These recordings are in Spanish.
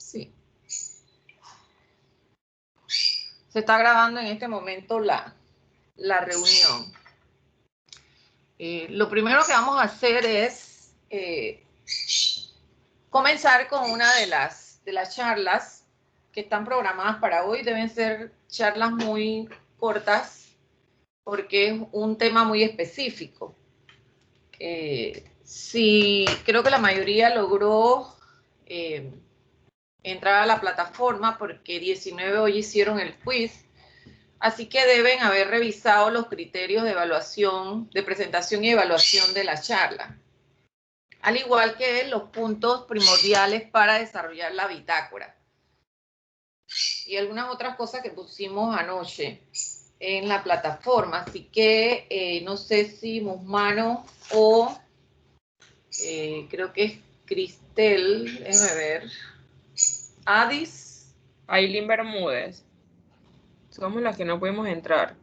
Sí. Se está grabando en este momento la reunión. Lo primero que vamos a hacer es comenzar con una de las charlas que están programadas para hoy. Deben ser charlas muy cortas porque es un tema muy específico. Sí, creo que la mayoría logró entrar a la plataforma porque 19 hoy hicieron el quiz. Así que deben haber revisado los criterios de evaluación, de presentación y evaluación de la charla. Al igual que los puntos primordiales para desarrollar la bitácora. Y algunas otras cosas que pusimos anoche en la plataforma. Así que no sé si Musmano o creo que es Cristel, déjame ver. Adis. Ailín Bermúdez. Somos las que no podemos entrar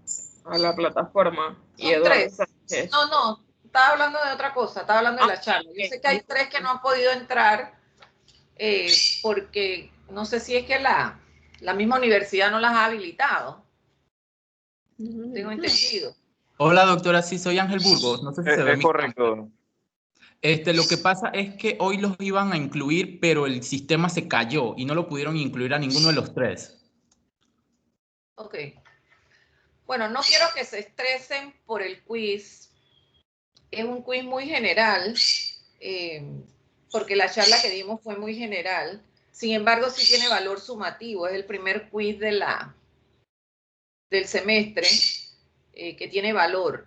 a la plataforma. Y Eduardo Sánchez. No, estaba hablando de otra cosa, estaba hablando de la charla. Yo sé que hay 3 que no han podido entrar porque no sé si es que la misma universidad no las ha habilitado. Tengo entendido. Hola, doctora, sí, soy Ángel Burgos. No sé si se ve Es correcto. Lo que pasa es que hoy los iban a incluir, pero el sistema se cayó y no lo pudieron incluir a ninguno de los 3. Ok. Bueno, no quiero que se estresen por el quiz. Es un quiz muy general, porque la charla que dimos fue muy general. Sin embargo, sí tiene valor sumativo. Es el primer quiz del semestre que tiene valor.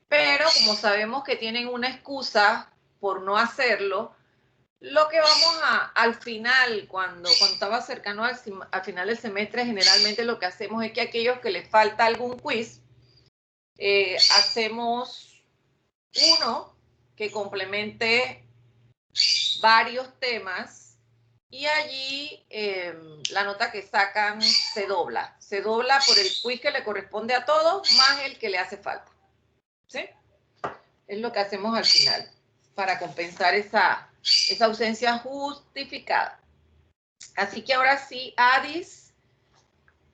Pero como sabemos que tienen una excusa por no hacerlo, lo que vamos al final, cuando estaba cercano al final del semestre, generalmente lo que hacemos es que a aquellos que les falta algún quiz, hacemos uno que complemente varios temas y allí la nota que sacan se dobla por el quiz que le corresponde a todos más el que le hace falta. ¿Sí? Es lo que hacemos al final para compensar esa ausencia justificada. Así que ahora sí, Adis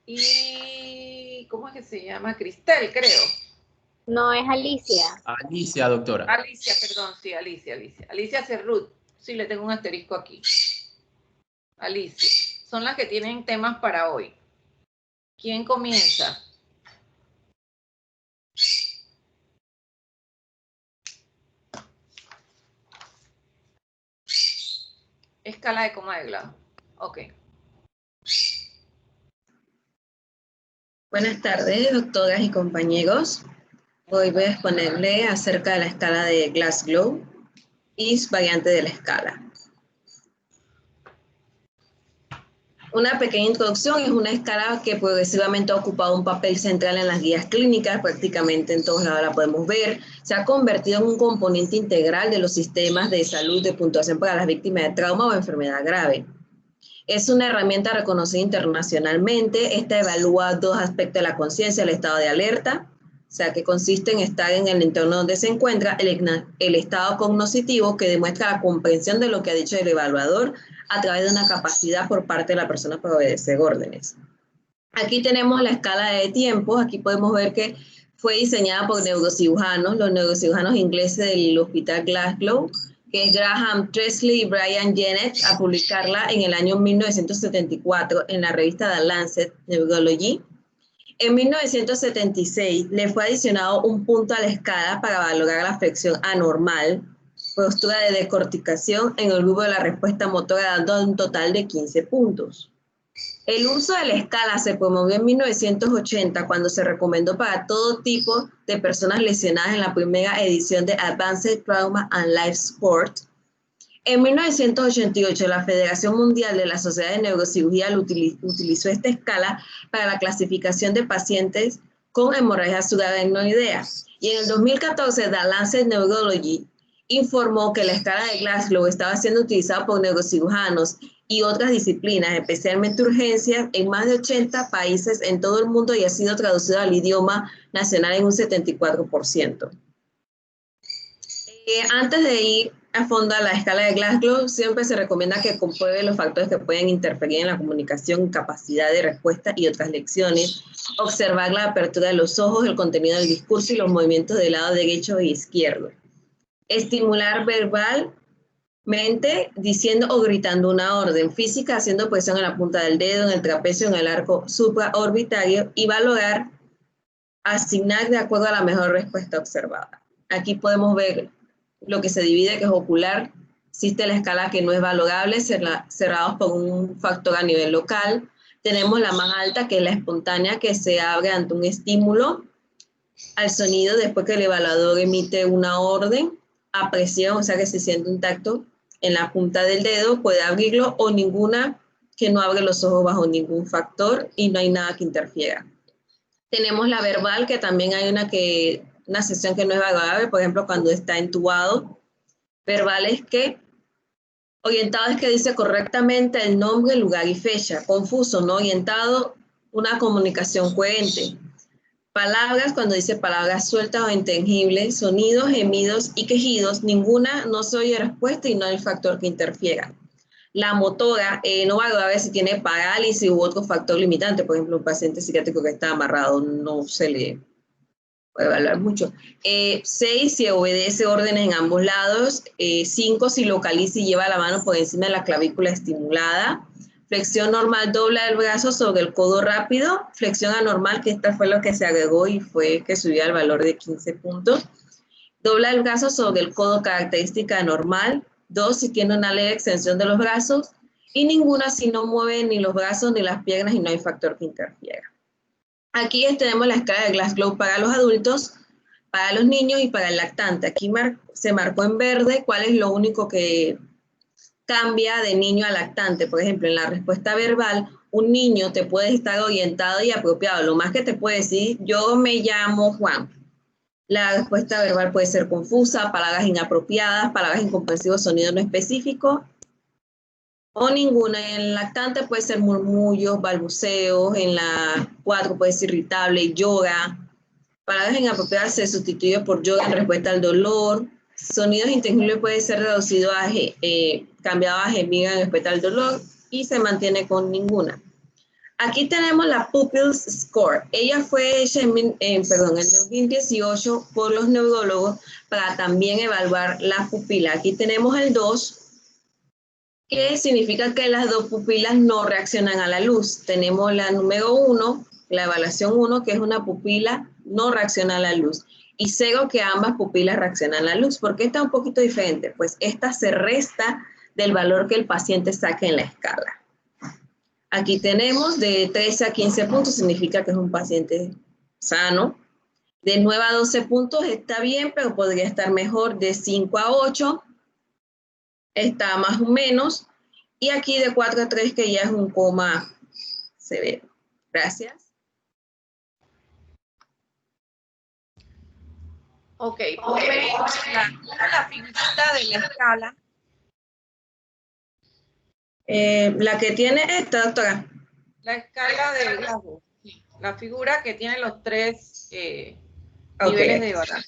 y ¿cómo es que se llama? Cristel, creo. No, es Alicia. Alicia, doctora. Alicia, perdón, sí, Alicia. Alicia Cerrut. Sí, le tengo un asterisco aquí. Alicia. Son las que tienen temas para hoy. ¿Quién comienza? Escala de coma de grado. Ok. Buenas tardes, doctoras y compañeros. Hoy voy a exponerle acerca de la escala de Glasgow y su variante de la escala. Una pequeña introducción: es una escala que progresivamente ha ocupado un papel central en las guías clínicas, prácticamente en todos lados la podemos ver. Se ha convertido en un componente integral de los sistemas de salud de puntuación para las víctimas de trauma o enfermedad grave. Es una herramienta reconocida internacionalmente. Esta evalúa 2 aspectos de la conciencia: el estado de alerta, o sea, que consiste en estar en el entorno donde se encuentra, el estado cognitivo, que demuestra la comprensión de lo que ha dicho el evaluador a través de una capacidad por parte de la persona para obedecer órdenes. Aquí tenemos la escala de tiempos. Aquí podemos ver que fue diseñada por neurocirujanos, los neurocirujanos ingleses del Hospital Glasgow, que es Graham Tresley y Brian Jennett, a publicarla en el año 1974 en la revista The Lancet Neurology. En 1976 le fue adicionado un punto a la escala para valorar la afección anormal, postura de descorticación en el grupo de la respuesta motora, dando un total de 15 puntos. El uso de la escala se promovió en 1980 cuando se recomendó para todo tipo de personas lesionadas en la primera edición de Advanced Trauma and Life Support. En 1988 la Federación Mundial de la Sociedad de Neurocirugía utilizó esta escala para la clasificación de pacientes con hemorragia subaracnoidea. Y en el 2014 The Lancet Neurology informó que la escala de Glasgow estaba siendo utilizada por neurocirujanos y otras disciplinas, especialmente urgencias, en más de 80 países en todo el mundo y ha sido traducida al idioma nacional en un 74%. Antes de ir a fondo a la escala de Glasgow, siempre se recomienda que compruebe los factores que pueden interferir en la comunicación, capacidad de respuesta y otras lecciones. Observar la apertura de los ojos, el contenido del discurso y los movimientos del lado derecho e izquierdo. Estimular verbalmente, diciendo o gritando una orden. Física, haciendo presión en la punta del dedo, en el trapecio, en el arco supraorbitario. Y valorar, asignar de acuerdo a la mejor respuesta observada. Aquí podemos ver lo que se divide, que es ocular. Existe la escala que no es valorable, cerrados por un factor a nivel local. Tenemos la más alta, que es la espontánea, que se abre ante un estímulo al sonido después que el evaluador emite una orden a presión, o sea que se siente un tacto en la punta del dedo, puede abrirlo, o ninguna que no abre los ojos bajo ningún factor y no hay nada que interfiera. Tenemos la verbal, que también hay una sesión que no es valorable, por ejemplo, cuando está entubado. Verbal es que, orientado es que dice correctamente el nombre, lugar y fecha. Confuso, no orientado, una comunicación coherente. Palabras, cuando dice palabras sueltas o intangibles. Sonidos, gemidos y quejidos, ninguna, no se oye respuesta y no hay factor que interfiera. La motora, no valorable si tiene parálisis u otro factor limitante. Por ejemplo, un paciente psiquiátrico que está amarrado, no se le puede evaluar mucho. 6, si obedece órdenes en ambos lados. 5, si localiza y lleva la mano por encima de la clavícula estimulada. Flexión normal, dobla el brazo sobre el codo rápido. Flexión anormal, que esta fue lo que se agregó y fue que subió al valor de 15 puntos. Dobla el brazo sobre el codo, característica normal. 2, si tiene una leve extensión de los brazos. Y ninguna si no mueve ni los brazos ni las piernas y no hay factor que interfiera. Aquí tenemos la escala de Glasgow para los adultos, para los niños y para el lactante. Aquí se marcó en verde cuál es lo único que cambia de niño a lactante. Por ejemplo, en la respuesta verbal, un niño te puede estar orientado y apropiado. Lo más que te puede decir, yo me llamo Juan. La respuesta verbal puede ser confusa, palabras inapropiadas, palabras incomprensivas, sonido no específico, o ninguna. En el lactante puede ser murmullos, balbuceos. En la 4 puede ser irritable, yoga. Palabras inapropiadas se sustituye por yoga en respuesta al dolor. Sonidos intangibles puede ser reducido cambiado a gemido en respuesta al dolor y se mantiene con ninguna. Aquí tenemos la Pupils Score. Ella fue hecha en 2018 por los neurólogos para también evaluar la pupila. Aquí tenemos el 2, que significa que las dos pupilas no reaccionan a la luz. Tenemos la número 1, la evaluación 1, que es una pupila no reacciona a la luz. Y 0, que ambas pupilas reaccionan a la luz. ¿Por qué está un poquito diferente? Pues esta se resta del valor que el paciente saque en la escala. Aquí tenemos de 13 a 15 puntos, significa que es un paciente sano. De 9 a 12 puntos está bien, pero podría estar mejor. De 5 a 8 está más o menos. Y aquí de 4 a 3, que ya es un coma severo. Gracias. Ok, ponme la figurita de la escala. La que tiene esta, doctora. La escala de Glasgow, sí. La figura que tiene los 3 Ok. niveles de evaluación.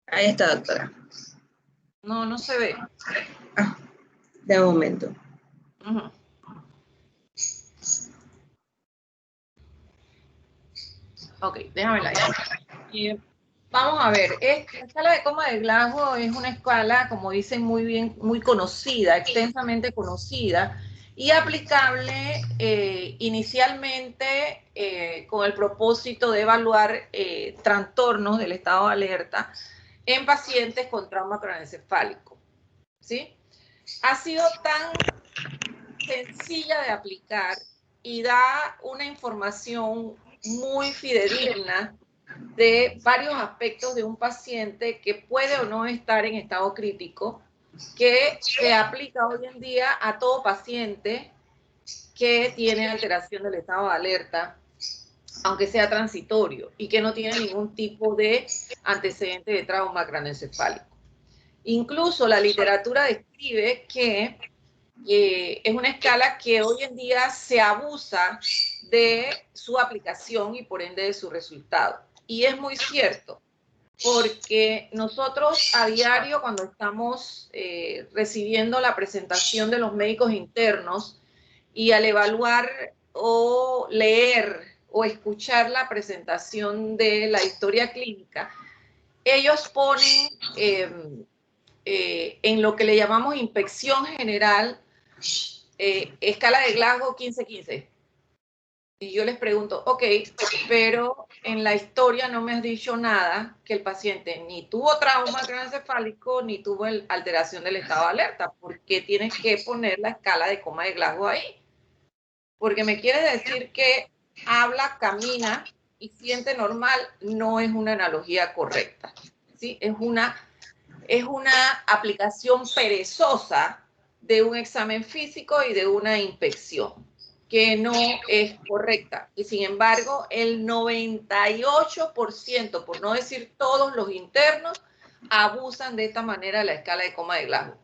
Ahí está, doctora. No, no se ve. Ah, de momento. Uh-huh. Ok, déjame la vamos a ver, la escala de coma de Glasgow es una escala, como dicen muy bien, muy conocida, extensamente conocida y aplicable inicialmente con el propósito de evaluar trastornos del estado de alerta en pacientes con trauma craneoencefálico, ¿sí? Ha sido tan sencilla de aplicar y da una información muy fidedigna de varios aspectos de un paciente que puede o no estar en estado crítico, que se aplica hoy en día a todo paciente que tiene alteración del estado de alerta, aunque sea transitorio, y que no tiene ningún tipo de antecedente de trauma craneoencefálico. Incluso la literatura describe que es una escala que hoy en día se abusa de su aplicación y por ende de su resultado. Y es muy cierto, porque nosotros a diario, cuando estamos recibiendo la presentación de los médicos internos, y al evaluar o leer o escuchar la presentación de la historia clínica, ellos ponen en lo que le llamamos inspección general, escala de Glasgow 15-15. Y yo les pregunto, ok, pero en la historia no me has dicho nada que el paciente ni tuvo trauma craneoencefálico ni tuvo alteración del estado de alerta. ¿Por qué tienes que poner la escala de coma de Glasgow ahí? Porque me quiere decir que habla, camina y siente normal. No es una analogía correcta, ¿sí? Es una aplicación perezosa de un examen físico y de una inspección, que no es correcta. Y sin embargo, el 98%, por no decir todos los internos, abusan de esta manera de la escala de coma de Glasgow.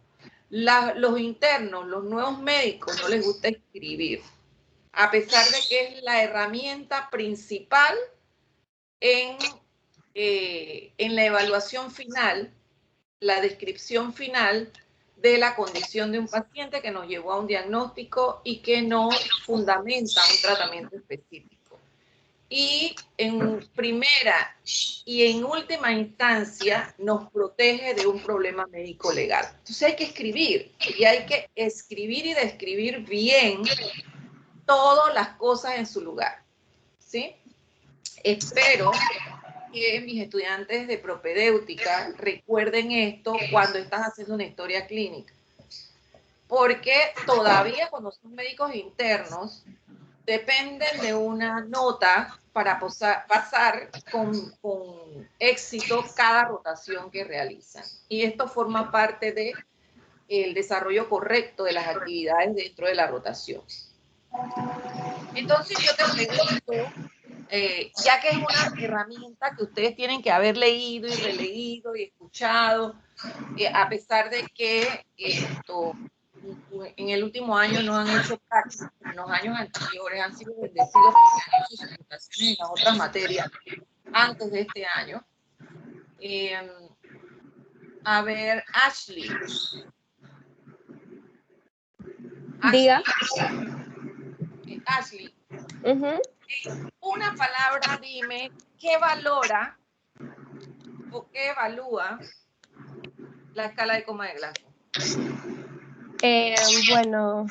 Los internos, los nuevos médicos, no les gusta escribir, a pesar de que es la herramienta principal en la evaluación final, la descripción final de la condición de un paciente que nos llevó a un diagnóstico y que nos fundamenta un tratamiento específico. Y en primera y en última instancia nos protege de un problema médico legal. Entonces hay que escribir, y hay que escribir y describir bien todas las cosas en su lugar, ¿sí? Espero que mis estudiantes de propedéutica recuerden esto cuando estás haciendo una historia clínica. Porque todavía cuando son médicos internos, dependen de una nota para pasar con éxito cada rotación que realizan. Y esto forma parte del desarrollo correcto de las actividades dentro de la rotación. Entonces yo te pregunto, ya que es una herramienta que ustedes tienen que haber leído y releído y escuchado, a pesar de que en el último año no han hecho prácticas, en los años anteriores han sido bendecidos porque han hecho sus rotaciones en las otras materias antes de este año. A ver, Ashley. Diga. Ashley. Una palabra, dime, ¿qué valora o qué evalúa la escala de coma de Glasgow? Bueno,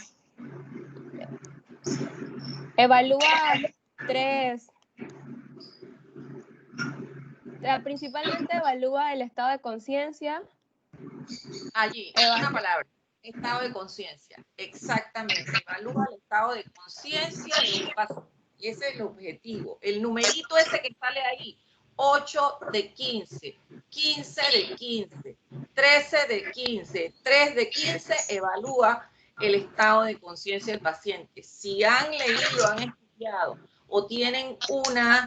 evalúa tres. Principalmente evalúa el estado de conciencia. Allí, una palabra, estado de conciencia. Exactamente, evalúa el estado de conciencia de un paciente. Y ese es el objetivo. El numerito ese que sale ahí, 8 de 15, 15 de 15, 13 de 15, 3 de 15, evalúa el estado de conciencia del paciente. Si han leído, han estudiado o tienen una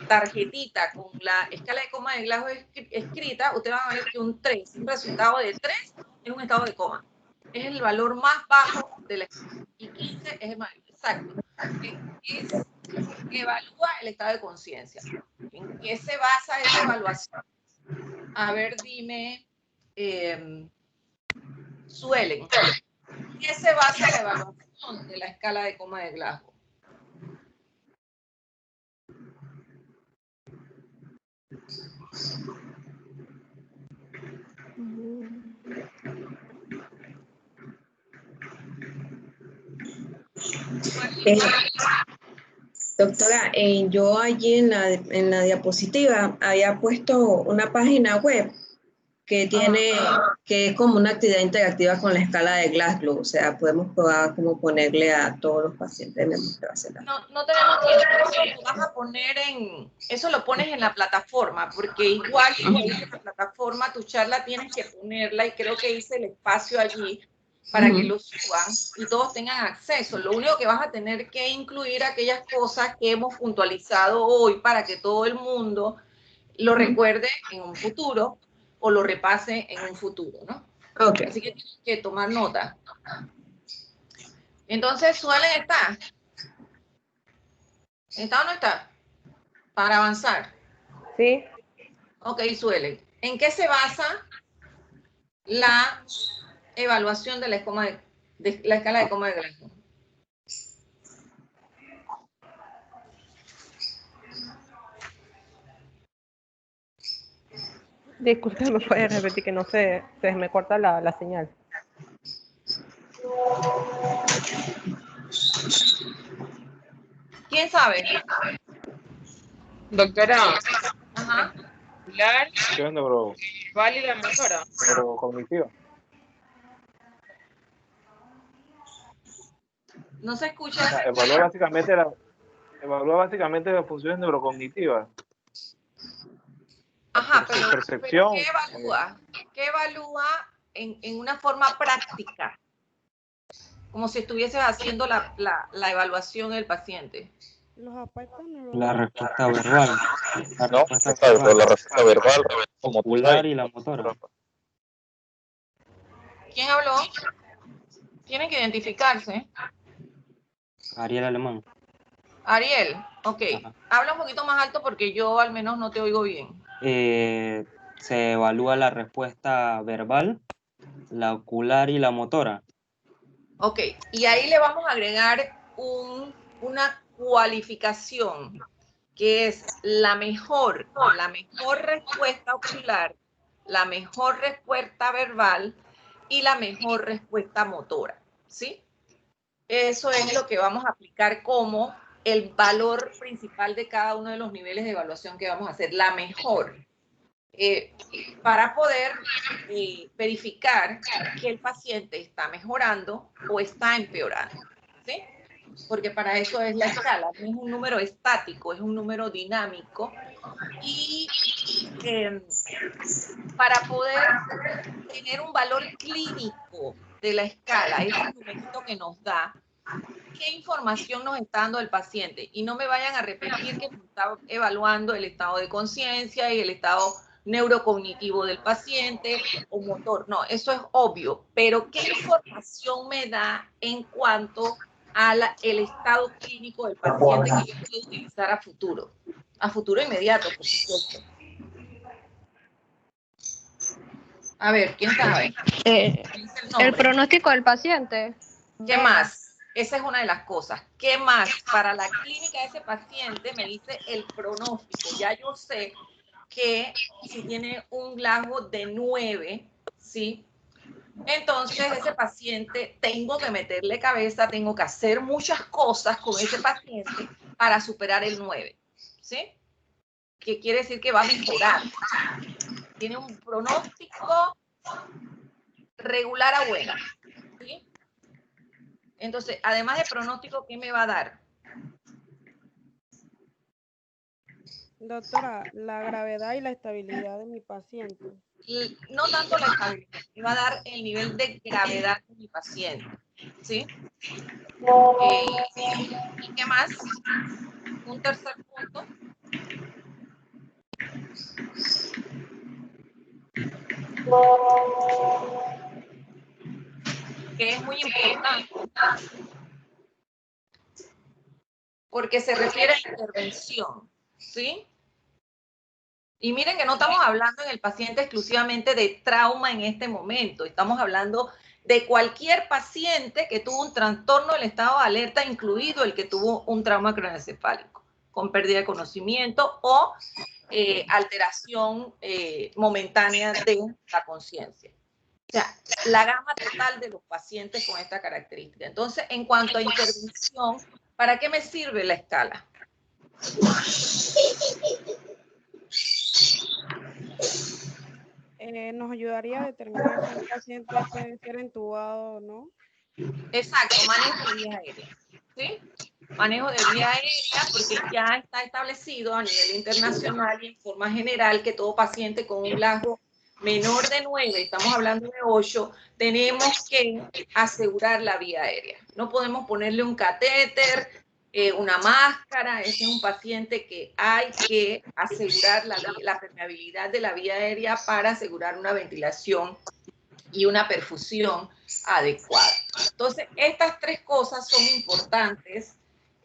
tarjetita con la escala de coma de Glasgow escrita, ustedes van a ver que un 3, un resultado de 3 es un estado de coma. Es el valor más bajo de la escala. Y 15 es el más exacto. Evalúa el estado de conciencia. ¿En qué se basa esa evaluación? A ver, dime, Suelen, ¿en qué se basa la evaluación de la escala de coma de Glasgow? Doctora, yo allí en la diapositiva había puesto una página web que tiene, que es como una actividad interactiva con la escala de Glasgow, o sea, podemos probar cómo ponerle a todos los pacientes. No tenemos tiempo, eso lo vas a poner eso lo pones en la plataforma, porque igual como dice la plataforma, tu charla tienes que ponerla y creo que hice el espacio allí para que lo suban y todos tengan acceso. Lo único que vas a tener que incluir aquellas cosas que hemos puntualizado hoy para que todo el mundo lo recuerde en un futuro o lo repase en un futuro, ¿no? Okay. Así que tienes que tomar nota. Entonces, ¿Suelen estar? ¿Está o no está? para avanzar. Sí. Ok, Suelen. ¿En qué se basa la evaluación de la escala de coma de Glasgow? Disculpe, ¿me puede repetir que no sé, se me corta la señal? ¿Quién sabe? Doctora, Ajá. Pilar, ¿Qué onda, bro? Vale y la motora. Neurocognitiva. No se O escucha. sea, evalúa básicamente las funciones neurocognitivas. Ajá, pero Percepción. ¿qué evalúa? ¿Qué evalúa en una forma práctica? Como si estuvieses haciendo la evaluación del paciente. La respuesta verbal. La No, respuesta exacto, verbal. la respuesta verbal, Ocular y la motora. ¿Quién habló? Tienen que identificarse. Ariel Alemán. Ariel, ok. Ajá. Habla un poquito más alto porque yo al menos no te oigo bien. Se evalúa la respuesta verbal, la ocular y la motora. Ok, y ahí le vamos a agregar una cualificación, que es la mejor respuesta ocular, la mejor respuesta verbal y la mejor respuesta motora, ¿sí? Eso es lo que vamos a aplicar como el valor principal de cada uno de los niveles de evaluación que vamos a hacer, la mejor, para poder verificar que el paciente está mejorando o está empeorando, ¿sí? Porque para eso es la escala, no es un número estático, es un número dinámico. Y para poder tener un valor clínico de la escala, ese numerito que nos da, ¿qué información nos está dando el paciente? Y no me vayan a repetir que nos está evaluando el estado de conciencia y el estado neurocognitivo del paciente o motor. No, eso es obvio. Pero ¿qué información me da en cuanto al estado clínico del paciente que yo puedo utilizar a futuro? A futuro inmediato, por supuesto. A ver, ¿quién sabe? El pronóstico del paciente. ¿Qué más? Esa es una de las cosas. ¿Qué más? Para la clínica de ese paciente me dice el pronóstico. Ya yo sé que si tiene un Glasgow de 9, ¿sí? Entonces ese paciente tengo que meterle cabeza, tengo que hacer muchas cosas con ese paciente para superar el 9, ¿sí? Que quiere decir que va a mejorar. Tiene un pronóstico regular a bueno, ¿sí? Entonces, además de pronóstico, ¿qué me va a dar? Doctora, la gravedad y la estabilidad de mi paciente. Y no tanto la estabilidad, me va a dar el nivel de gravedad de mi paciente, ¿sí? ¿Y qué más? Un tercer punto. Que es muy importante, porque se refiere a intervención, ¿sí? Y miren que no estamos hablando en el paciente exclusivamente de trauma en este momento, estamos hablando de cualquier paciente que tuvo un trastorno del estado de alerta, incluido el que tuvo un trauma craneoencefálico, con pérdida de conocimiento o alteración momentánea de la conciencia. O sea, la gama total de los pacientes con esta característica. Entonces, en cuanto a intervención, ¿para qué me sirve la escala? Nos ayudaría a determinar si un paciente puede ser entubado o no. Exacto, manejo de vía aérea, ¿sí? Manejo de vía aérea porque ya está establecido a nivel internacional y en forma general que todo paciente con un Glasgow menor de 9, estamos hablando de 8, tenemos que asegurar la vía aérea. No podemos ponerle un catéter, una máscara. Ese es un paciente que hay que asegurar la permeabilidad de la vía aérea para asegurar una ventilación y una perfusión adecuada. Entonces, estas tres cosas son importantes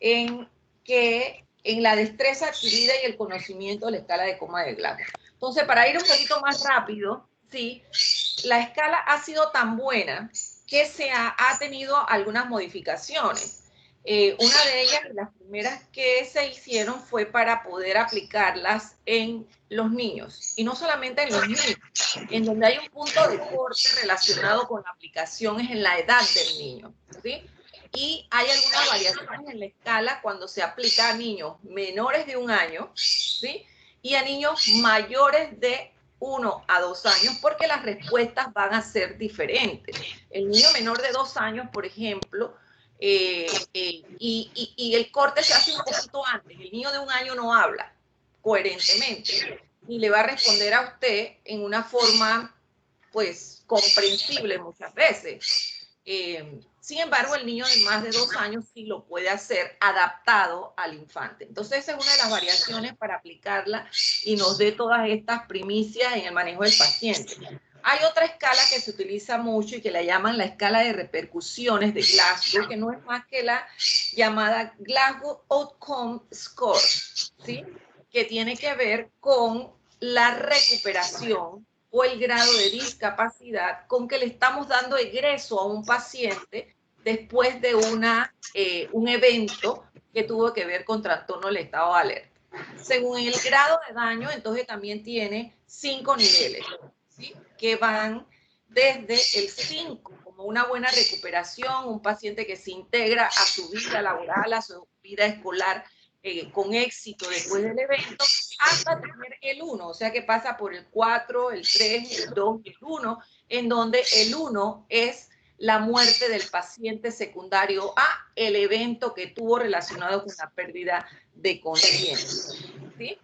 en que en la destreza adquirida y el conocimiento de la escala de coma de Glasgow. Entonces, para ir un poquito más rápido, ¿sí? La escala ha sido tan buena que ha tenido algunas modificaciones. Una de ellas, las primeras que se hicieron, fue para poder aplicarlas en los niños. Y no solamente en los niños, en donde hay un punto de corte relacionado con la aplicación es en la edad del niño, ¿sí? Y hay algunas variaciones en la escala cuando se aplica a niños menores de 1 año, ¿sí? Y a niños mayores de 1 a 2 años, porque las respuestas van a ser diferentes. El niño menor de 2 años, por ejemplo, y el corte se hace un poquito antes. El niño de 1 año no habla coherentemente y le va a responder a usted en una forma, pues, comprensible muchas veces. Sin embargo, el niño de más de 2 años sí lo puede hacer adaptado al infante. Entonces, esa es una de las variaciones para aplicarla y nos dé todas estas primicias en el manejo del paciente. Hay otra escala que se utiliza mucho y que la llaman la escala de repercusiones de Glasgow, que no es más que la llamada Glasgow Outcome Score, ¿sí? Que tiene que ver con la recuperación o el grado de discapacidad con que le estamos dando egreso a un paciente después de un evento que tuvo que ver con trastorno del estado de alerta. Según el grado de daño, entonces también tiene 5 niveles, ¿sí? Que van desde el 5, como una buena recuperación, un paciente que se integra a su vida laboral, a su vida escolar con éxito después del evento, hasta tener el 1, o sea que pasa por el 4, el 3, el 2 y el 1, en donde el 1 es la muerte del paciente secundario a el evento que tuvo relacionado con la pérdida de conciencia, ¿sí?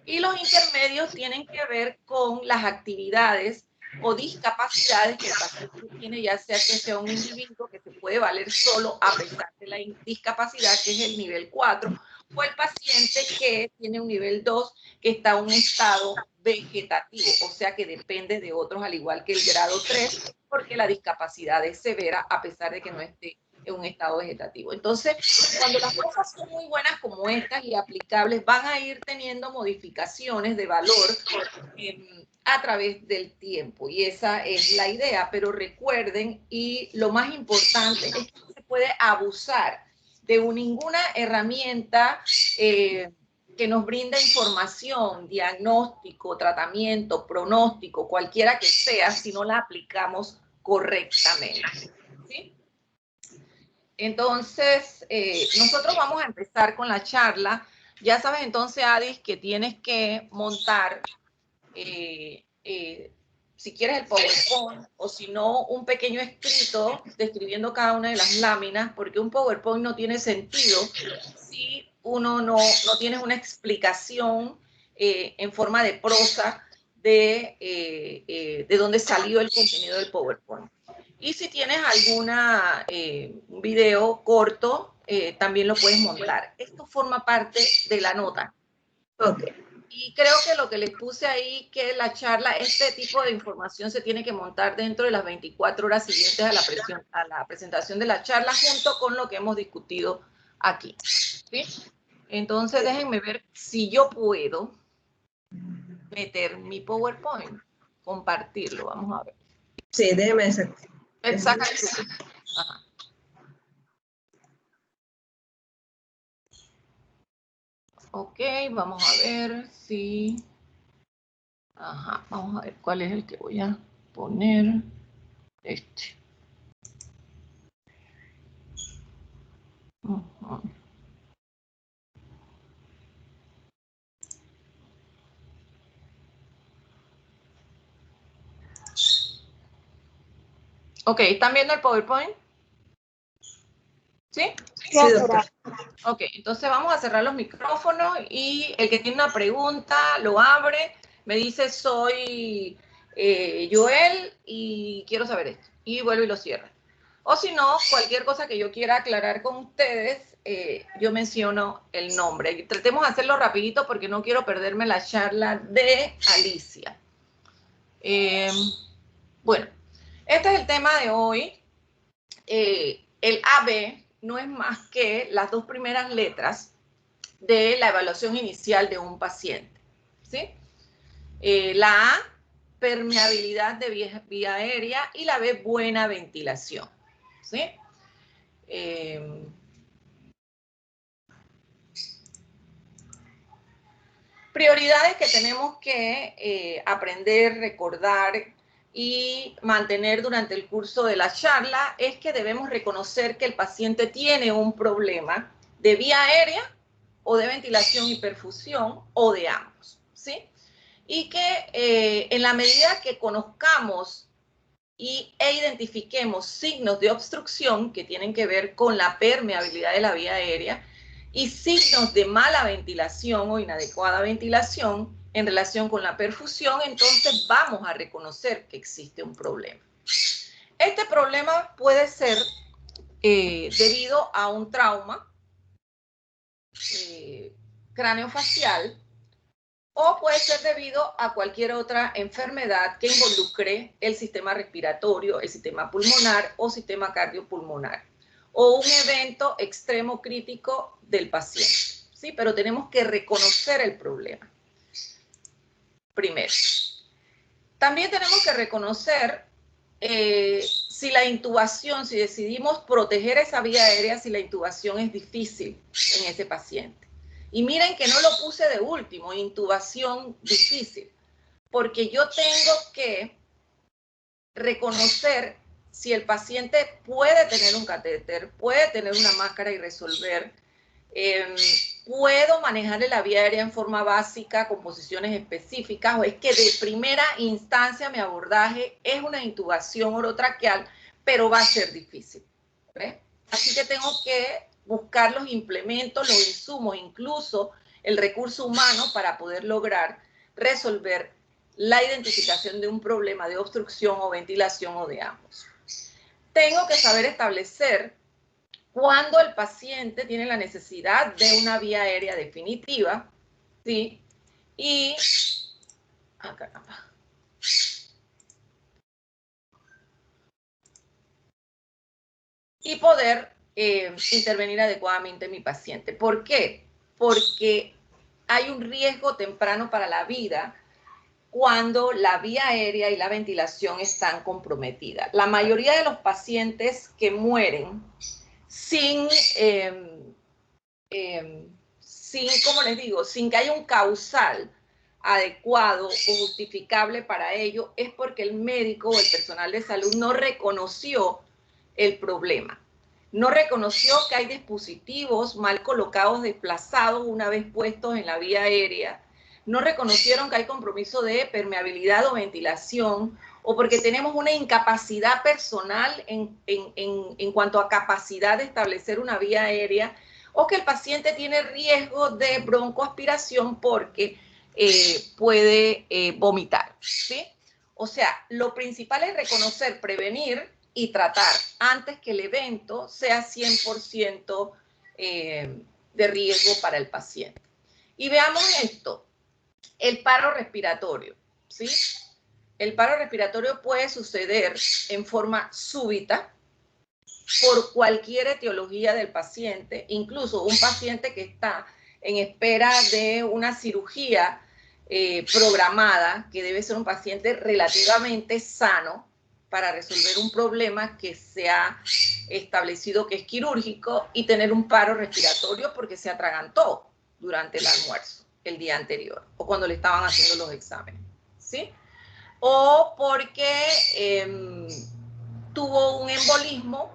Y los intermedios tienen que ver con las actividades o discapacidades que el paciente tiene, ya sea que sea un individuo que se puede valer solo a pesar de la discapacidad, que es el nivel 4, o el paciente que tiene un nivel 2, que está en un estado vegetativo, o sea que depende de otros, al igual que el grado 3, porque la discapacidad es severa a pesar de que no esté en un estado vegetativo. Entonces, cuando las cosas son muy buenas como estas y aplicables, van a ir teniendo modificaciones de valor a través del tiempo, y esa es la idea. Pero recuerden, y lo más importante, es que no se puede abusar de ninguna herramienta que nos brinda información, diagnóstico, tratamiento, pronóstico, cualquiera que sea, si no la aplicamos correctamente, ¿sí? Entonces, nosotros vamos a empezar con la charla. Ya sabes entonces, Adis, que tienes que montar, si quieres el PowerPoint, o si no, un pequeño escrito describiendo cada una de las láminas, porque un PowerPoint no tiene sentido si uno no tiene una explicación en forma de prosa de dónde salió el contenido del PowerPoint. Y si tienes alguna un video corto, también lo puedes montar. Esto forma parte de la nota. Okay. Y creo que lo que les puse ahí, que la charla, este tipo de información se tiene que montar dentro de las 24 horas siguientes a la presentación de la charla, junto con lo que hemos discutido aquí, ¿sí? Entonces, déjenme ver si yo puedo meter mi PowerPoint, compartirlo, vamos a ver. Sí, déjeme sacar. Saca el tuyo. Ajá. Ok, vamos a ver si... Ajá, vamos a ver cuál es el que voy a poner. Este. Uh-huh. Ok, ¿están viendo el PowerPoint? ¿Sí? Sí, doctor. Ok, entonces vamos a cerrar los micrófonos y el que tiene una pregunta lo abre, me dice soy Joel y quiero saber esto, y vuelve y lo cierra. O si no, cualquier cosa que yo quiera aclarar con ustedes, yo menciono el nombre. Tratemos de hacerlo rapidito porque no quiero perderme la charla de Alicia. Bueno, este es el tema de hoy. El AB no es más que las 2 primeras letras de la evaluación inicial de un paciente, ¿sí? La A, permeabilidad de vía aérea, y la B, buena ventilación, ¿sí? Prioridades que tenemos que aprender, recordar y mantener durante el curso de la charla es que debemos reconocer que el paciente tiene un problema de vía aérea o de ventilación y perfusión o de ambos, ¿sí? Y que en la medida que conozcamos e identifiquemos signos de obstrucción que tienen que ver con la permeabilidad de la vía aérea y signos de mala ventilación o inadecuada ventilación en relación con la perfusión, entonces vamos a reconocer que existe un problema. Este problema puede ser debido a un trauma craneofacial, o puede ser debido a cualquier otra enfermedad que involucre el sistema respiratorio, el sistema pulmonar o sistema cardiopulmonar, o un evento extremo crítico del paciente, ¿sí? Pero tenemos que reconocer el problema primero. También tenemos que reconocer si la intubación, si decidimos proteger esa vía aérea, si la intubación es difícil en ese paciente. Y miren que no lo puse de último, intubación difícil, porque yo tengo que reconocer si el paciente puede tener un catéter, puede tener una máscara y resolver, puedo manejarle la vía aérea en forma básica con posiciones específicas, o es que de primera instancia mi abordaje es una intubación orotraqueal, pero va a ser difícil, ¿ves? Así que tengo que buscar los implementos, los insumos, incluso el recurso humano para poder lograr resolver la identificación de un problema de obstrucción o ventilación o de ambos. Tengo que saber establecer cuando el paciente tiene la necesidad de una vía aérea definitiva, ¿sí? Y poder intervenir adecuadamente en mi paciente. ¿Por qué? Porque hay un riesgo temprano para la vida cuando la vía aérea y la ventilación están comprometidas. La mayoría de los pacientes que mueren sin, ¿cómo les digo?, sin que haya un causal adecuado o justificable para ello, es porque el médico o el personal de salud no reconoció el problema. No reconoció que hay dispositivos mal colocados, desplazados una vez puestos en la vía aérea. No reconocieron que hay compromiso de permeabilidad o ventilación, o porque tenemos una incapacidad personal en cuanto a capacidad de establecer una vía aérea, o que el paciente tiene riesgo de broncoaspiración porque puede vomitar, ¿sí? O sea, lo principal es reconocer, prevenir y tratar antes que el evento sea 100% de riesgo para el paciente. Y veamos esto, el paro respiratorio, ¿sí? El paro respiratorio puede suceder en forma súbita por cualquier etiología del paciente, incluso un paciente que está en espera de una cirugía programada, que debe ser un paciente relativamente sano para resolver un problema que se ha establecido que es quirúrgico, y tener un paro respiratorio porque se atragantó durante el almuerzo el día anterior o cuando le estaban haciendo los exámenes, ¿sí? O porque tuvo un embolismo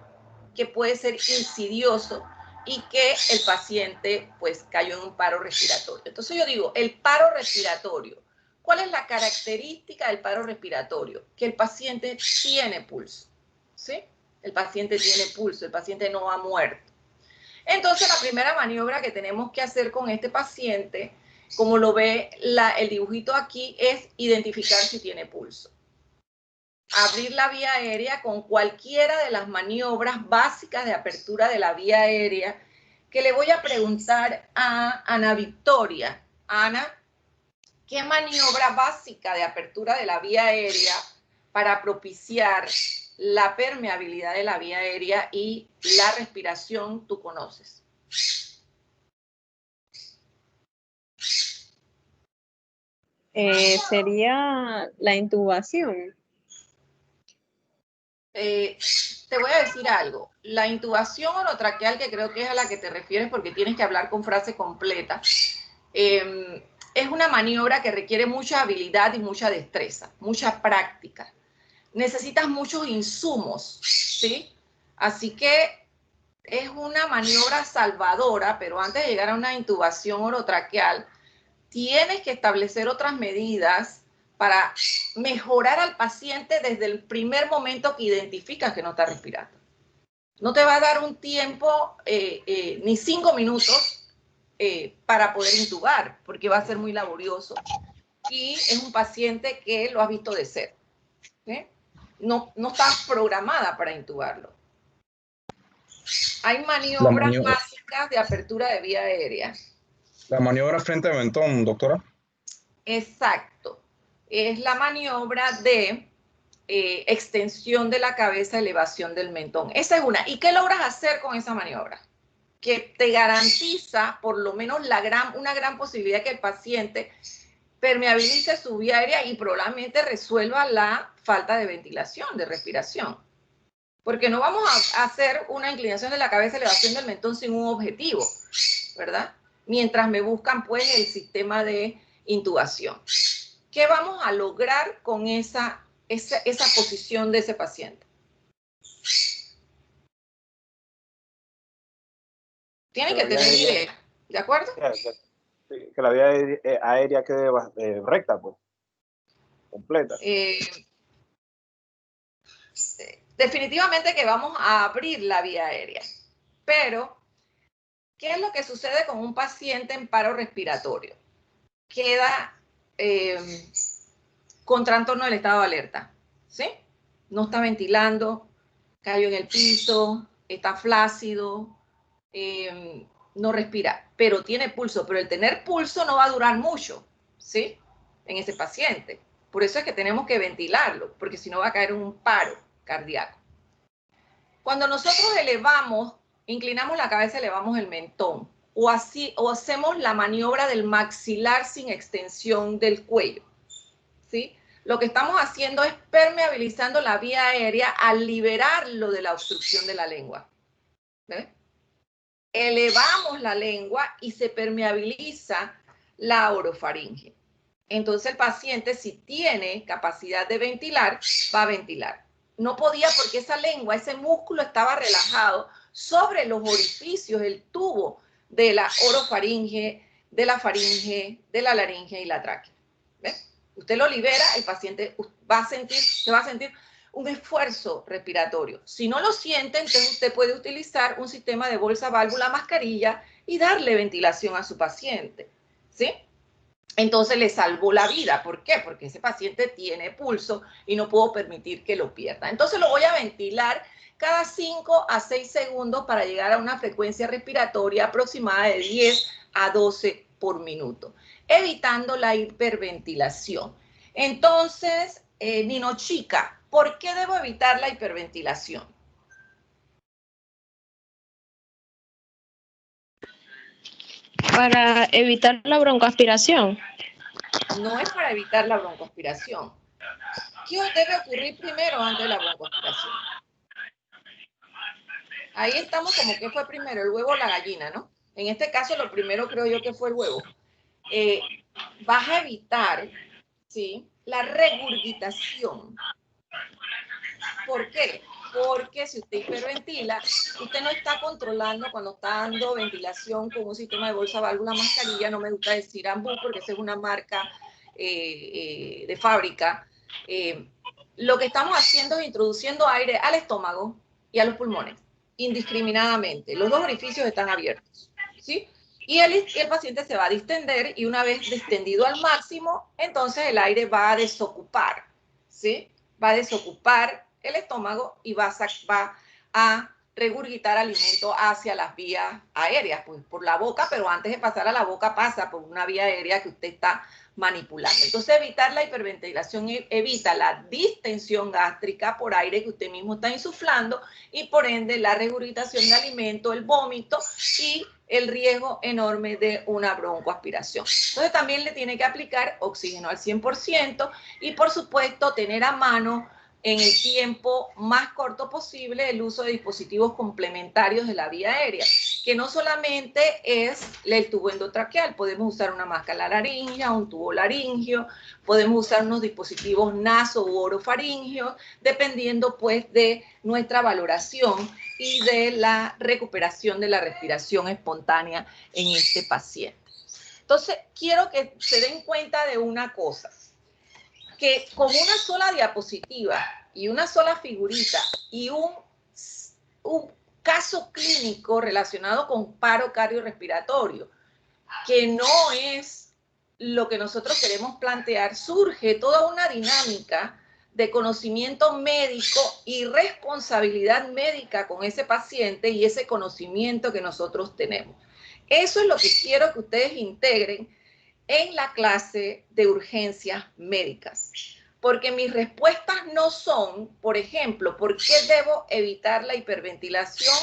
que puede ser insidioso y que el paciente pues cayó en un paro respiratorio. Entonces yo digo, el paro respiratorio, ¿cuál es la característica del paro respiratorio? Que el paciente tiene pulso, ¿sí? El paciente tiene pulso, el paciente no ha muerto. Entonces la primera maniobra que tenemos que hacer con este paciente, como lo ve el dibujito aquí, es identificar si tiene pulso. Abrir la vía aérea con cualquiera de las maniobras básicas de apertura de la vía aérea, que le voy a preguntar a Ana Victoria. Ana, ¿qué maniobra básica de apertura de la vía aérea para propiciar la permeabilidad de la vía aérea y la respiración tú conoces? Sería la intubación. Te voy a decir algo. La intubación orotraqueal, que creo que es a la que te refieres porque tienes que hablar con frase completa, es una maniobra que requiere mucha habilidad y mucha destreza, mucha práctica. Necesitas muchos insumos, ¿sí? Así que es una maniobra salvadora, pero antes de llegar a una intubación orotraqueal, tienes que establecer otras medidas para mejorar al paciente desde el primer momento que identificas que no está respirando. No te va a dar un tiempo, ni 5 minutos, para poder intubar, porque va a ser muy laborioso. Y es un paciente que lo has visto de cero. ¿Sí? No estás programada para intubarlo. Hay maniobras básicas de apertura de vía aérea. La maniobra frente al mentón, doctora. Exacto. Es la maniobra de extensión de la cabeza, elevación del mentón. Esa es una. ¿Y qué logras hacer con esa maniobra? Que te garantiza por lo menos una gran posibilidad que el paciente permeabilice su vía aérea y probablemente resuelva la falta de ventilación, de respiración. Porque no vamos a hacer una inclinación de la cabeza, elevación del mentón sin un objetivo, ¿verdad? Mientras me buscan, pues, el sistema de intubación. ¿Qué vamos a lograr con esa posición de ese paciente? Tienen que tener idea, ¿de acuerdo? Que la vía aérea quede recta, pues, completa. Definitivamente que vamos a abrir la vía aérea, pero ¿qué es lo que sucede con un paciente en paro respiratorio? Queda con trastorno del estado de alerta, ¿sí? No está ventilando, cayó en el piso, está flácido, no respira, pero tiene pulso. Pero el tener pulso no va a durar mucho, ¿sí? En ese paciente. Por eso es que tenemos que ventilarlo, porque si no va a caer en un paro cardíaco. Cuando nosotros inclinamos la cabeza, elevamos el mentón, o hacemos la maniobra del maxilar sin extensión del cuello, ¿sí? Lo que estamos haciendo es permeabilizando la vía aérea al liberarlo de la obstrucción de la lengua. ¿Ves? Elevamos la lengua y se permeabiliza la orofaringe. Entonces el paciente, si tiene capacidad de ventilar, va a ventilar. No podía porque esa lengua, ese músculo estaba relajado sobre los orificios, el tubo de la orofaringe, de la faringe, de la laringe y la tráquea. ¿Ves? Usted lo libera, el paciente se va a sentir un esfuerzo respiratorio. Si no lo siente, entonces usted puede utilizar un sistema de bolsa, válvula, mascarilla y darle ventilación a su paciente, ¿sí? Entonces le salvó la vida. ¿Por qué? Porque ese paciente tiene pulso y no puedo permitir que lo pierda. Entonces lo voy a ventilar cada 5 a 6 segundos para llegar a una frecuencia respiratoria aproximada de 10 a 12 por minuto, evitando la hiperventilación. Entonces, Nino Chica, ¿por qué debo evitar la hiperventilación? Para evitar la broncoaspiración. No es para evitar la broncoaspiración. ¿Qué debe ocurrir primero antes de la broncoaspiración? Ahí estamos como que fue primero, el huevo o la gallina, ¿no? En este caso, lo primero creo yo que fue el huevo. Vas a evitar, ¿sí?, la regurgitación. ¿Por qué? Porque si usted hiperventila, usted no está controlando cuando está dando ventilación con un sistema de bolsa, válvula, mascarilla. No me gusta decir AMBU porque esa es una marca de fábrica. Lo que estamos haciendo es introduciendo aire al estómago y a los pulmones, indiscriminadamente. Los dos orificios están abiertos, ¿sí? Y el paciente se va a distender y una vez distendido al máximo, entonces el aire va a desocupar, ¿sí? Va a desocupar el estómago y va a regurgitar alimento hacia las vías aéreas, pues por la boca, pero antes de pasar a la boca pasa por una vía aérea que usted está manipulando. Entonces evitar la hiperventilación evita la distensión gástrica por aire que usted mismo está insuflando y por ende la regurgitación de alimento, el vómito y el riesgo enorme de una broncoaspiración. Entonces también le tiene que aplicar oxígeno al 100% y por supuesto tener a mano en el tiempo más corto posible el uso de dispositivos complementarios de la vía aérea, que no solamente es el tubo endotraqueal, podemos usar una máscara laringea, un tubo laringio, podemos usar unos dispositivos naso u orofaringeos, dependiendo pues de nuestra valoración y de la recuperación de la respiración espontánea en este paciente. Entonces, quiero que se den cuenta de una cosa, que con una sola diapositiva y una sola figurita y un caso clínico relacionado con paro cardiorrespiratorio, que no es lo que nosotros queremos plantear, surge toda una dinámica de conocimiento médico y responsabilidad médica con ese paciente y ese conocimiento que nosotros tenemos. Eso es lo que quiero que ustedes integren en la clase de urgencias médicas. Porque mis respuestas no son, por ejemplo, ¿por qué debo evitar la hiperventilación?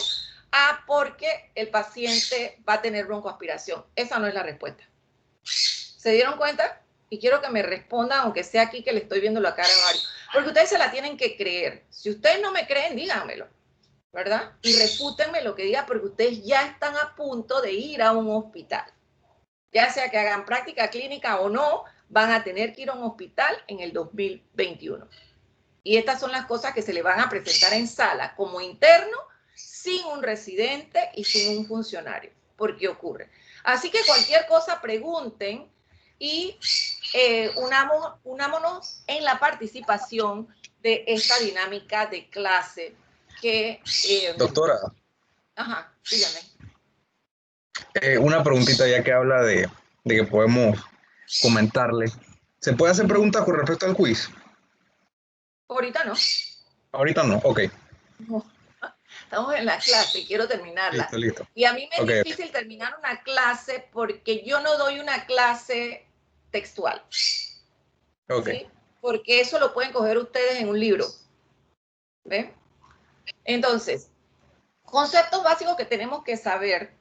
Porque el paciente va a tener broncoaspiración. Esa no es la respuesta. ¿Se dieron cuenta? Y quiero que me respondan, aunque sea aquí que le estoy viendo la cara a varios. Porque ustedes se la tienen que creer. Si ustedes no me creen, díganmelo, ¿verdad? Y refútenme lo que diga, porque ustedes ya están a punto de ir a un hospital. Ya sea que hagan práctica clínica o no, van a tener que ir a un hospital en el 2021. Y estas son las cosas que se le van a presentar en sala como interno, sin un residente y sin un funcionario. ¿Por qué ocurre? Así que cualquier cosa pregunten y unámonos en la participación de esta dinámica de clase que... Doctora. Ajá, dígame. Una preguntita ya que habla de que podemos comentarle. ¿Se puede hacer preguntas con respecto al quiz? Ahorita no. Ahorita no, ok. No. Estamos en la clase y quiero terminarla. Listo. Y a mí me es difícil terminar una clase porque yo no doy una clase textual. Ok. ¿Sí? Porque eso lo pueden coger ustedes en un libro. ¿Ven? Entonces, conceptos básicos que tenemos que saber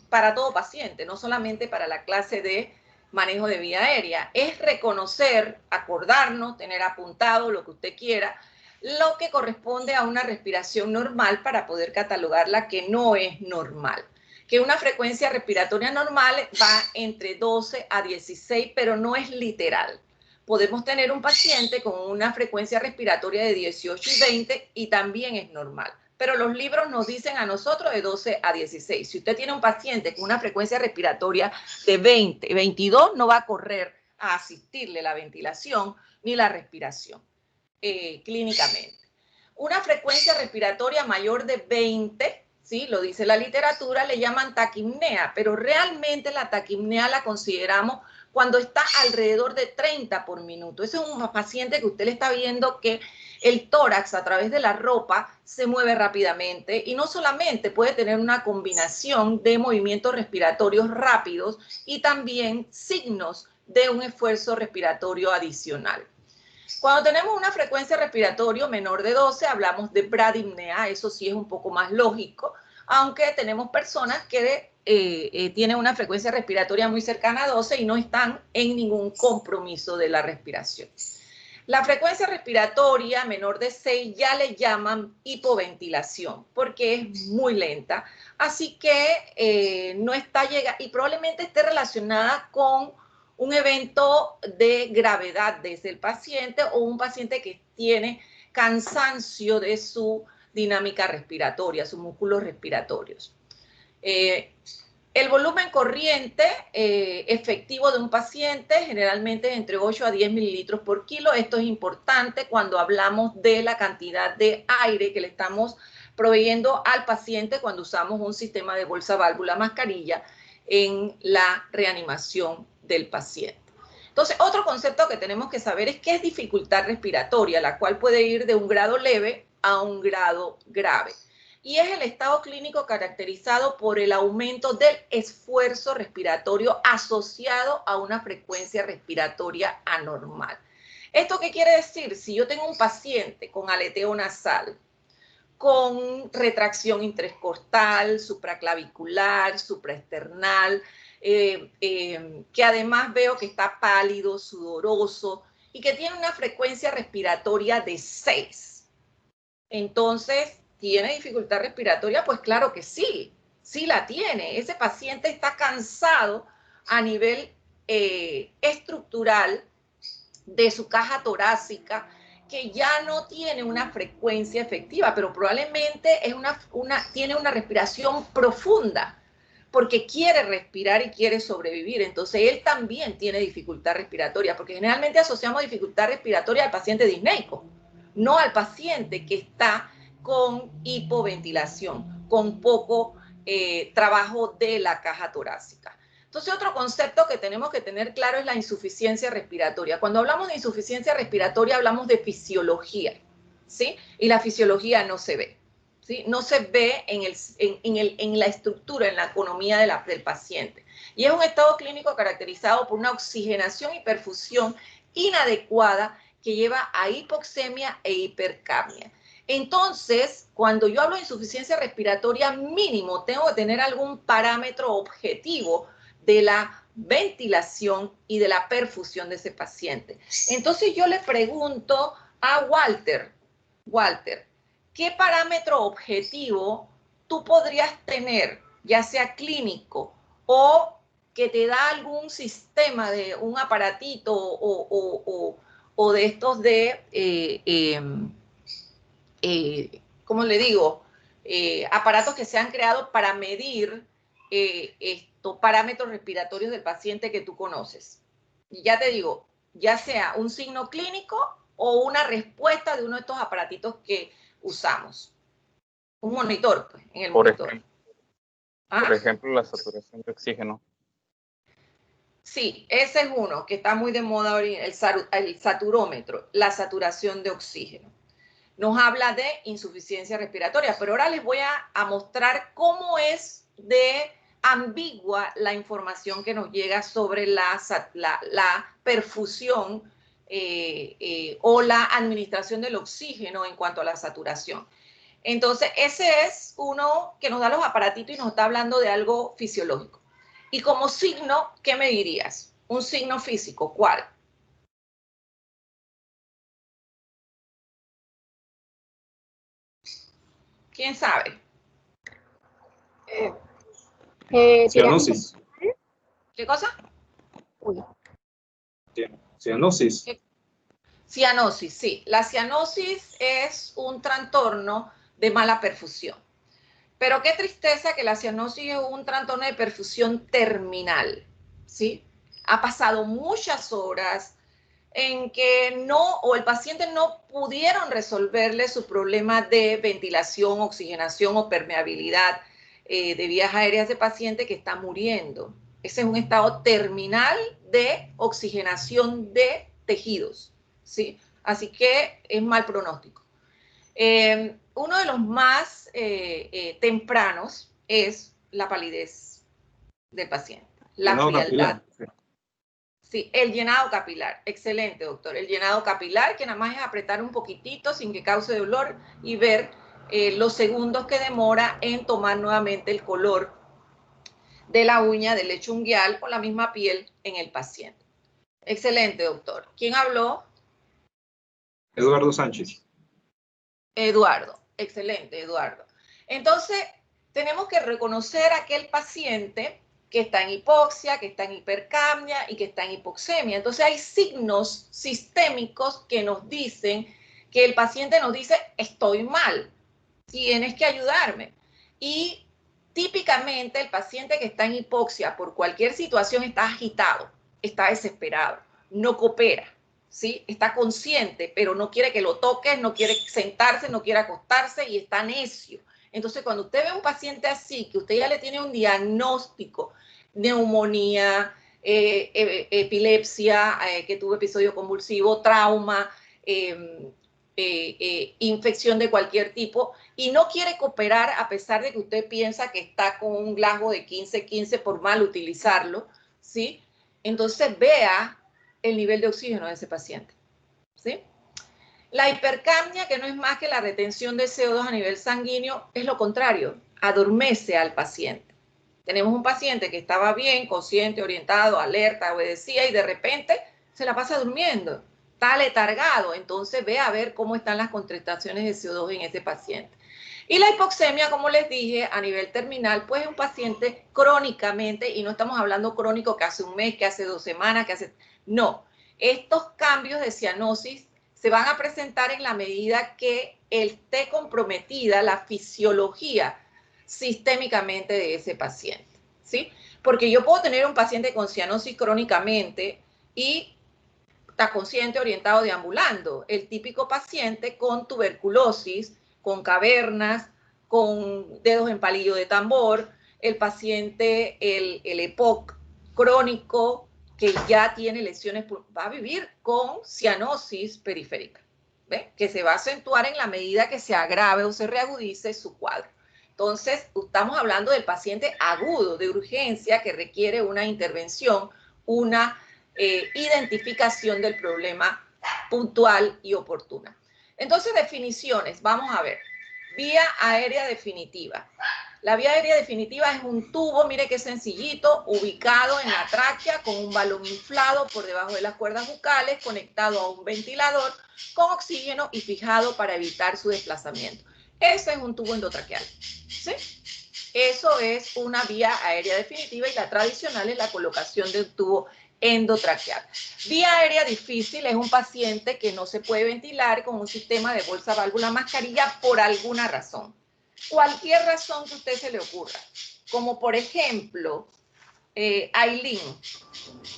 para todo paciente, no solamente para la clase de manejo de vía aérea, es reconocer, acordarnos, tener apuntado lo que usted quiera, lo que corresponde a una respiración normal para poder catalogarla que no es normal. Que una frecuencia respiratoria normal va entre 12 a 16, pero no es literal. Podemos tener un paciente con una frecuencia respiratoria de 18 y 20 y también es normal. Pero los libros nos dicen a nosotros de 12 a 16. Si usted tiene un paciente con una frecuencia respiratoria de 20, 22, no va a correr a asistirle la ventilación ni la respiración clínicamente. Una frecuencia respiratoria mayor de 20, ¿sí? Lo dice la literatura, le llaman taquipnea, pero realmente la taquipnea la consideramos cuando está alrededor de 30 por minuto. Ese es un paciente que usted le está viendo que el tórax a través de la ropa se mueve rápidamente y no solamente puede tener una combinación de movimientos respiratorios rápidos y también signos de un esfuerzo respiratorio adicional. Cuando tenemos una frecuencia respiratoria menor de 12, hablamos de bradipnea, eso sí es un poco más lógico, aunque tenemos personas que tienen una frecuencia respiratoria muy cercana a 12 y no están en ningún compromiso de la respiración. La frecuencia respiratoria menor de 6 ya le llaman hipoventilación porque es muy lenta, así que no está llegando y probablemente esté relacionada con un evento de gravedad desde el paciente o un paciente que tiene cansancio de su dinámica respiratoria, sus músculos respiratorios. El volumen corriente efectivo de un paciente generalmente es entre 8 a 10 mililitros por kilo. Esto es importante cuando hablamos de la cantidad de aire que le estamos proveyendo al paciente cuando usamos un sistema de bolsa, válvula, mascarilla en la reanimación del paciente. Entonces, otro concepto que tenemos que saber es qué es dificultad respiratoria, la cual puede ir de un grado leve a un grado grave. Y es el estado clínico caracterizado por el aumento del esfuerzo respiratorio asociado a una frecuencia respiratoria anormal. ¿Esto qué quiere decir? Si yo tengo un paciente con aleteo nasal, con retracción intercostal, supraclavicular, supraesternal, que además veo que está pálido, sudoroso y que tiene una frecuencia respiratoria de 6. Entonces, ¿tiene dificultad respiratoria? Pues claro que sí, sí la tiene. Ese paciente está cansado a nivel estructural de su caja torácica, que ya no tiene una frecuencia efectiva, pero probablemente es tiene una respiración profunda, porque quiere respirar y quiere sobrevivir. Entonces, él también tiene dificultad respiratoria, porque generalmente asociamos dificultad respiratoria al paciente disneico, no al paciente que está con hipoventilación, con poco trabajo de la caja torácica. Entonces, otro concepto que tenemos que tener claro es la insuficiencia respiratoria. Cuando hablamos de insuficiencia respiratoria, hablamos de fisiología, ¿sí? Y la fisiología no se ve, ¿sí? No se ve en la estructura, en la economía del paciente. Y es un estado clínico caracterizado por una oxigenación y perfusión inadecuada que lleva a hipoxemia e hipercapnia. Entonces, cuando yo hablo de insuficiencia respiratoria, mínimo tengo que tener algún parámetro objetivo de la ventilación y de la perfusión de ese paciente. Entonces yo le pregunto a Walter, ¿qué parámetro objetivo tú podrías tener, ya sea clínico o que te da algún sistema de un aparatito o de estos de, ¿cómo le digo? Aparatos que se han creado para medir parámetros respiratorios del paciente que tú conoces? Y ya te digo, ya sea un signo clínico o una respuesta de uno de estos aparatitos que usamos. Un monitor, pues, en el monitor. Por ejemplo, la saturación de oxígeno. Sí, ese es uno que está muy de moda hoy, el saturómetro, la saturación de oxígeno. Nos habla de insuficiencia respiratoria, pero ahora les voy a mostrar cómo es de ambigua la información que nos llega sobre la perfusión o la administración del oxígeno en cuanto a la saturación. Entonces, ese es uno que nos da los aparatitos y nos está hablando de algo fisiológico. Y como signo, ¿qué me dirías? Un signo físico, ¿cuál? ¿Quién sabe? Cianosis. ¿Qué cosa? Uy. Cianosis. Cianosis, sí. La cianosis es un trastorno de mala perfusión. Pero qué tristeza que la cianosis es un trastorno de perfusión terminal, ¿sí? Ha pasado muchas horas en que el paciente no pudieron resolverle su problema de ventilación, oxigenación o permeabilidad de vías aéreas de paciente que está muriendo. Ese es un estado terminal de oxigenación de tejidos, ¿sí? Así que es mal pronóstico. Uno de los más tempranos es la palidez del paciente, la frialdad. Sí, el llenado capilar. Excelente, doctor. El llenado capilar, que nada más es apretar un poquitito sin que cause dolor y ver los segundos que demora en tomar nuevamente el color de la uña del lecho unguial o la misma piel en el paciente. Excelente, doctor. ¿Quién habló? Eduardo Sánchez. Eduardo. Excelente, Eduardo. Entonces, tenemos que reconocer a aquel paciente que está en hipoxia, que está en hipercapnia y que está en hipoxemia. Entonces, hay signos sistémicos que nos dicen que el paciente nos dice, estoy mal, tienes que ayudarme. Y típicamente el paciente que está en hipoxia por cualquier situación está agitado, está desesperado, no coopera, ¿sí? Está consciente, pero no quiere que lo toques, no quiere sentarse, no quiere acostarse y está necio. Entonces, cuando usted ve a un paciente así, que usted ya le tiene un diagnóstico, neumonía, epilepsia, que tuvo episodio convulsivo, trauma, infección de cualquier tipo, y no quiere cooperar a pesar de que usted piensa que está con un glajo de 15-15 por mal utilizarlo, ¿sí? Entonces vea el nivel de oxígeno de ese paciente, ¿sí? La hipercapnia, que no es más que la retención de CO2 a nivel sanguíneo, es lo contrario, adormece al paciente. Tenemos un paciente que estaba bien, consciente, orientado, alerta, obedecía y de repente se la pasa durmiendo, está letargado. Entonces ve a ver cómo están las concentraciones de CO2 en ese paciente. Y la hipoxemia, como les dije, a nivel terminal, pues es un paciente crónicamente, y no estamos hablando crónico que hace un mes, que hace 2 semanas, que hace... No, estos cambios de cianosis se van a presentar en la medida que esté comprometida la fisiología sistémicamente de ese paciente, ¿sí? Porque yo puedo tener un paciente con cianosis crónicamente y está consciente, orientado, deambulando. El típico paciente con tuberculosis, con cavernas, con dedos en palillo de tambor, el paciente, el EPOC crónico, que ya tiene lesiones, va a vivir con cianosis periférica, ¿ve? Que se va a acentuar en la medida que se agrave o se reagudice su cuadro. Entonces, estamos hablando del paciente agudo, de urgencia, que requiere una intervención, una identificación del problema puntual y oportuna. Entonces, definiciones, vamos a ver. Vía aérea definitiva. La vía aérea definitiva es un tubo, mire qué sencillito, ubicado en la tráquea con un balón inflado por debajo de las cuerdas bucales, conectado a un ventilador con oxígeno y fijado para evitar su desplazamiento. Ese es un tubo endotraqueal, ¿sí? Eso es una vía aérea definitiva y la tradicional es la colocación de un tubo endotraqueal. Vía aérea difícil es un paciente que no se puede ventilar con un sistema de bolsa, válvula, mascarilla por alguna razón. Cualquier razón que a usted se le ocurra. Como por ejemplo, Aileen,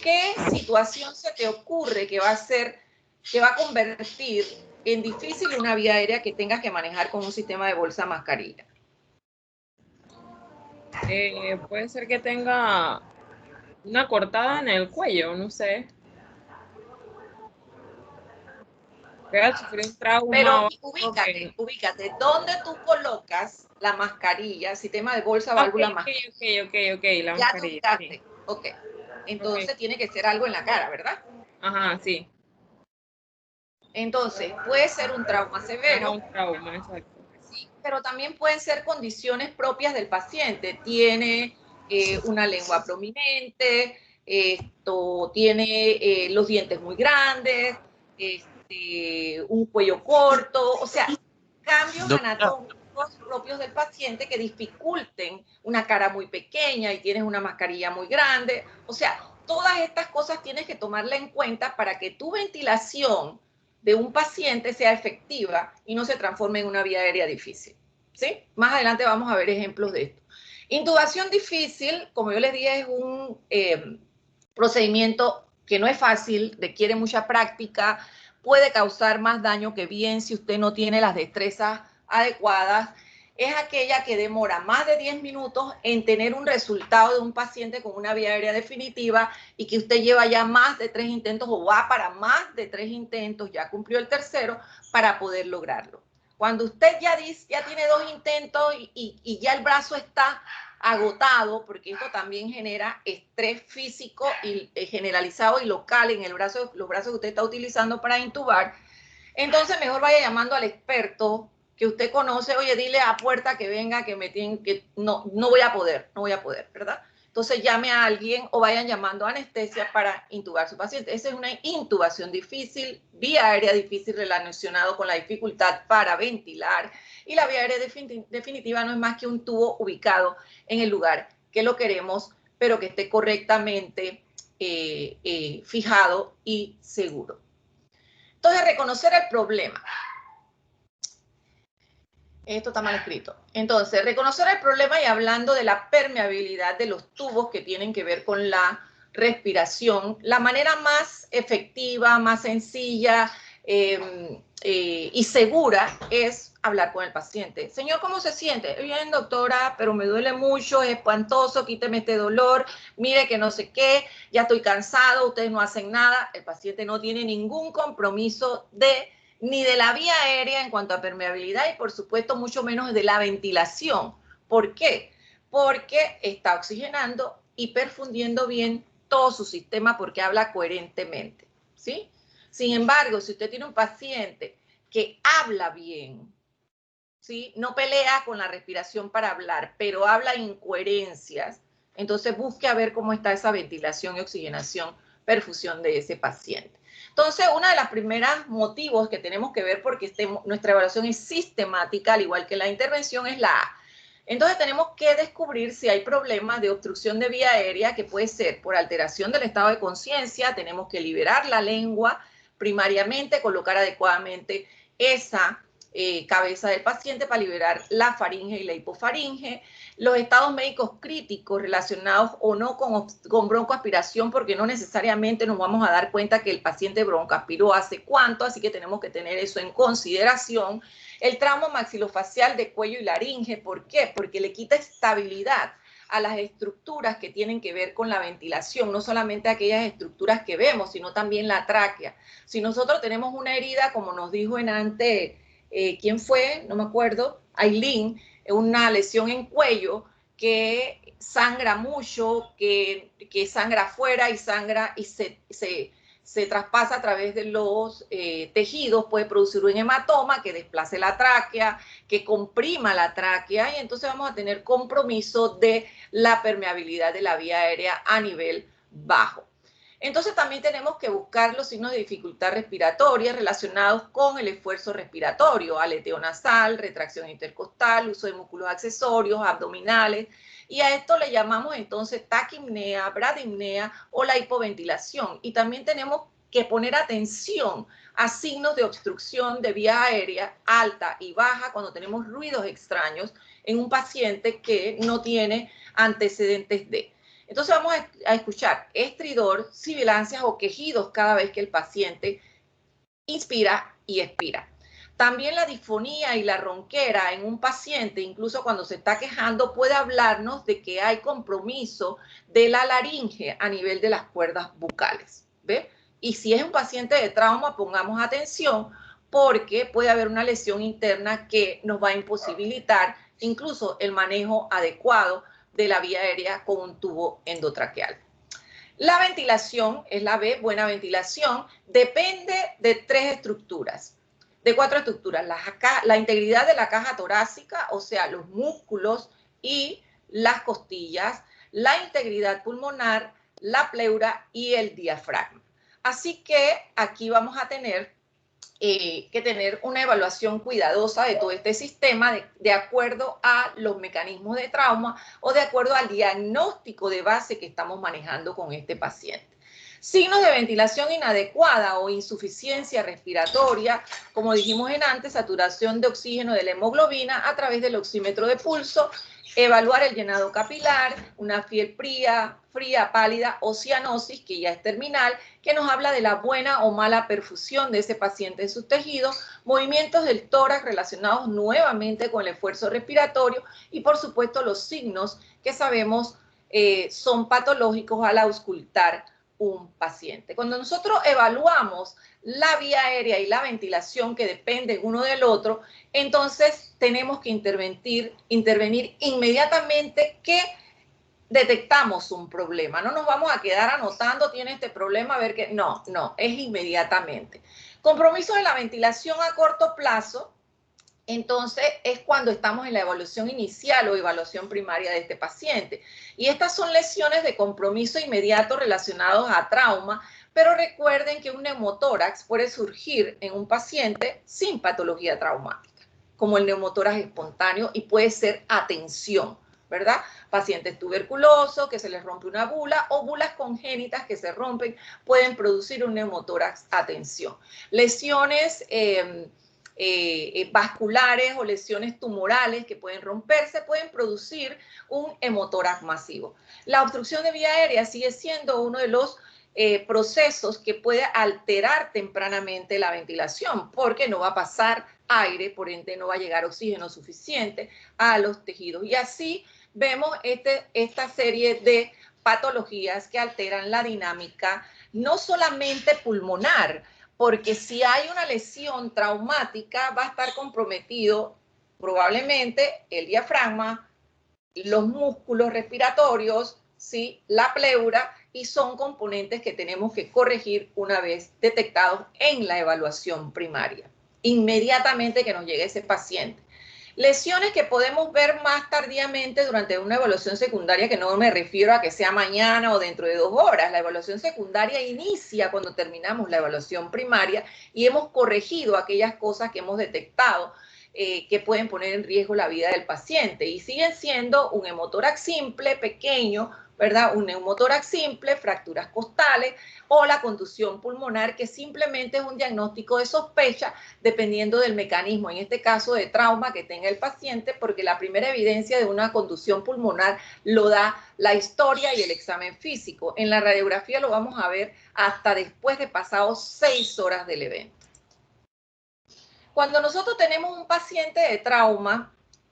¿qué situación se te ocurre que va a convertir en difícil una vía aérea que tengas que manejar con un sistema de bolsa mascarilla? Puede ser que tenga una cortada en el cuello, no sé. Puede sufrir un trauma. Pero ubícate, ¿dónde tú colocas la mascarilla, sistema de bolsa, válvula, mascarilla? Ok, la ya mascarilla. tú ubicaste, Sí. ok. Entonces tiene que ser algo en la cara, ¿verdad? Ajá, sí. Entonces, puede ser un trauma severo. Un trauma, exacto. Sí, pero también pueden ser condiciones propias del paciente. Tiene una lengua prominente, tiene los dientes muy grandes, un cuello corto, o sea, cambios anatómicos propios del paciente que dificulten una cara muy pequeña y tienes una mascarilla muy grande. O sea, todas estas cosas tienes que tomarla en cuenta para que tu ventilación de un paciente sea efectiva y no se transforme en una vía aérea difícil, ¿sí? Más adelante vamos a ver ejemplos de esto. Intubación difícil, como yo les dije, es un procedimiento que no es fácil, requiere mucha práctica, puede causar más daño que bien si usted no tiene las destrezas adecuadas. Es aquella que demora más de 10 minutos en tener un resultado de un paciente con una vía aérea definitiva y que usted lleva ya más de 3 intentos o va para más de 3 intentos, ya cumplió el tercero, para poder lograrlo. Cuando usted ya tiene 2 intentos y ya el brazo está agotado, porque esto también genera estrés físico y generalizado y local en el brazo, los brazos que usted está utilizando para intubar, entonces mejor vaya llamando al experto que usted conoce. Oye, dile a Puerta que venga, que me tienen que, no voy a poder, ¿verdad? Entonces llame a alguien o vayan llamando a anestesia para intubar a su paciente. Esa es una intubación difícil, vía aérea difícil relacionado con la dificultad para ventilar. Y la vía aérea definitiva no es más que un tubo ubicado en el lugar que lo queremos, pero que esté correctamente fijado y seguro. Entonces, reconocer el problema. Esto está mal escrito. Entonces, reconocer el problema y hablando de la permeabilidad de los tubos que tienen que ver con la respiración, la manera más efectiva, más sencilla y segura es hablar con el paciente. Señor, ¿cómo se siente? Bien, doctora, pero me duele mucho, es espantoso, quíteme este dolor, mire que no sé qué, ya estoy cansado, ustedes no hacen nada. El paciente no tiene ningún compromiso ni de la vía aérea en cuanto a permeabilidad y por supuesto mucho menos de la ventilación. ¿Por qué? Porque está oxigenando y perfundiendo bien todo su sistema porque habla coherentemente, ¿sí? Sin embargo, si usted tiene un paciente que habla bien, ¿sí? No pelea con la respiración para hablar, pero habla incoherencias, entonces busque a ver cómo está esa ventilación y oxigenación, perfusión de ese paciente. Entonces, uno de los primeros motivos que tenemos que ver, porque nuestra evaluación es sistemática, al igual que la intervención, es la A. Entonces, tenemos que descubrir si hay problemas de obstrucción de vía aérea, que puede ser por alteración del estado de conciencia. Tenemos que liberar la lengua primariamente, colocar adecuadamente esa cabeza del paciente para liberar la faringe y la hipofaringe. Los estados médicos críticos relacionados o no con broncoaspiración, porque no necesariamente nos vamos a dar cuenta que el paciente broncoaspiró hace cuánto, así que tenemos que tener eso en consideración. El trauma maxilofacial de cuello y laringe, ¿por qué? Porque le quita estabilidad a las estructuras que tienen que ver con la ventilación, no solamente aquellas estructuras que vemos, sino también la tráquea. Si nosotros tenemos una herida, como nos dijo en antes, ¿quién fue? No me acuerdo, Aileen, una lesión en cuello que sangra mucho, que sangra afuera y sangra y se traspasa a través de los tejidos, puede producir un hematoma que desplace la tráquea, que comprima la tráquea, y entonces vamos a tener compromiso de la permeabilidad de la vía aérea a nivel bajo. Entonces también tenemos que buscar los signos de dificultad respiratoria relacionados con el esfuerzo respiratorio, aleteo nasal, retracción intercostal, uso de músculos accesorios, abdominales, y a esto le llamamos entonces taquipnea, bradipnea o la hipoventilación. Y también tenemos que poner atención a signos de obstrucción de vía aérea alta y baja cuando tenemos ruidos extraños en un paciente que no tiene antecedentes de. Entonces vamos a escuchar estridor, sibilancias o quejidos cada vez que el paciente inspira y expira. También la disfonía y la ronquera en un paciente, incluso cuando se está quejando, puede hablarnos de que hay compromiso de la laringe a nivel de las cuerdas bucales, ¿ve? Y si es un paciente de trauma, pongamos atención porque puede haber una lesión interna que nos va a imposibilitar incluso el manejo adecuado de la vía aérea con un tubo endotraqueal. La ventilación es la B, buena ventilación, depende de 3 estructuras, de 4 estructuras. La integridad de la caja torácica, o sea, los músculos y las costillas, la integridad pulmonar, la pleura y el diafragma. Así que aquí vamos a tener que tener una evaluación cuidadosa de todo este sistema de acuerdo a los mecanismos de trauma o de acuerdo al diagnóstico de base que estamos manejando con este paciente. Signos de ventilación inadecuada o insuficiencia respiratoria, como dijimos en antes, saturación de oxígeno de la hemoglobina a través del oxímetro de pulso, evaluar el llenado capilar, una piel fría, pálida o cianosis, que ya es terminal, que nos habla de la buena o mala perfusión de ese paciente en sus tejidos, movimientos del tórax relacionados nuevamente con el esfuerzo respiratorio y, por supuesto, los signos que sabemos son patológicos al auscultar un paciente. Cuando nosotros evaluamos la vía aérea y la ventilación que dependen uno del otro, entonces tenemos que intervenir inmediatamente que detectamos un problema. No nos vamos a quedar anotando, tiene este problema, a ver qué. No, es inmediatamente. Compromiso de la ventilación a corto plazo, entonces es cuando estamos en la evaluación inicial o evaluación primaria de este paciente. Y estas son lesiones de compromiso inmediato relacionados a trauma, pero recuerden que un neumotórax puede surgir en un paciente sin patología traumática, como el neumotórax espontáneo, y puede ser atención, ¿verdad? Pacientes tuberculosos que se les rompe una bula o bulas congénitas que se rompen pueden producir un neumotórax atención. Lesiones vasculares o lesiones tumorales que pueden romperse, pueden producir un hemotórax masivo. La obstrucción de vía aérea sigue siendo uno de los procesos que puede alterar tempranamente la ventilación, porque no va a pasar aire, por ende no va a llegar oxígeno suficiente a los tejidos. Y así vemos esta serie de patologías que alteran la dinámica, no solamente pulmonar, porque si hay una lesión traumática va a estar comprometido probablemente el diafragma, los músculos respiratorios, ¿sí? La pleura, y son componentes que tenemos que corregir una vez detectados en la evaluación primaria. inmediatamente que nos llegue ese paciente. Lesiones que podemos ver más tardíamente durante una evaluación secundaria, que no me refiero a que sea mañana o dentro de 2 horas. La evaluación secundaria inicia cuando terminamos la evaluación primaria y hemos corregido aquellas cosas que hemos detectado que pueden poner en riesgo la vida del paciente. Y siguen siendo un hemotórax simple, pequeño, ¿verdad? Un neumotórax simple, fracturas costales o la contusión pulmonar, que simplemente es un diagnóstico de sospecha dependiendo del mecanismo, en este caso de trauma que tenga el paciente, porque la primera evidencia de una contusión pulmonar lo da la historia y el examen físico. En la radiografía lo vamos a ver hasta después de pasados 6 horas del evento. Cuando nosotros tenemos un paciente de trauma,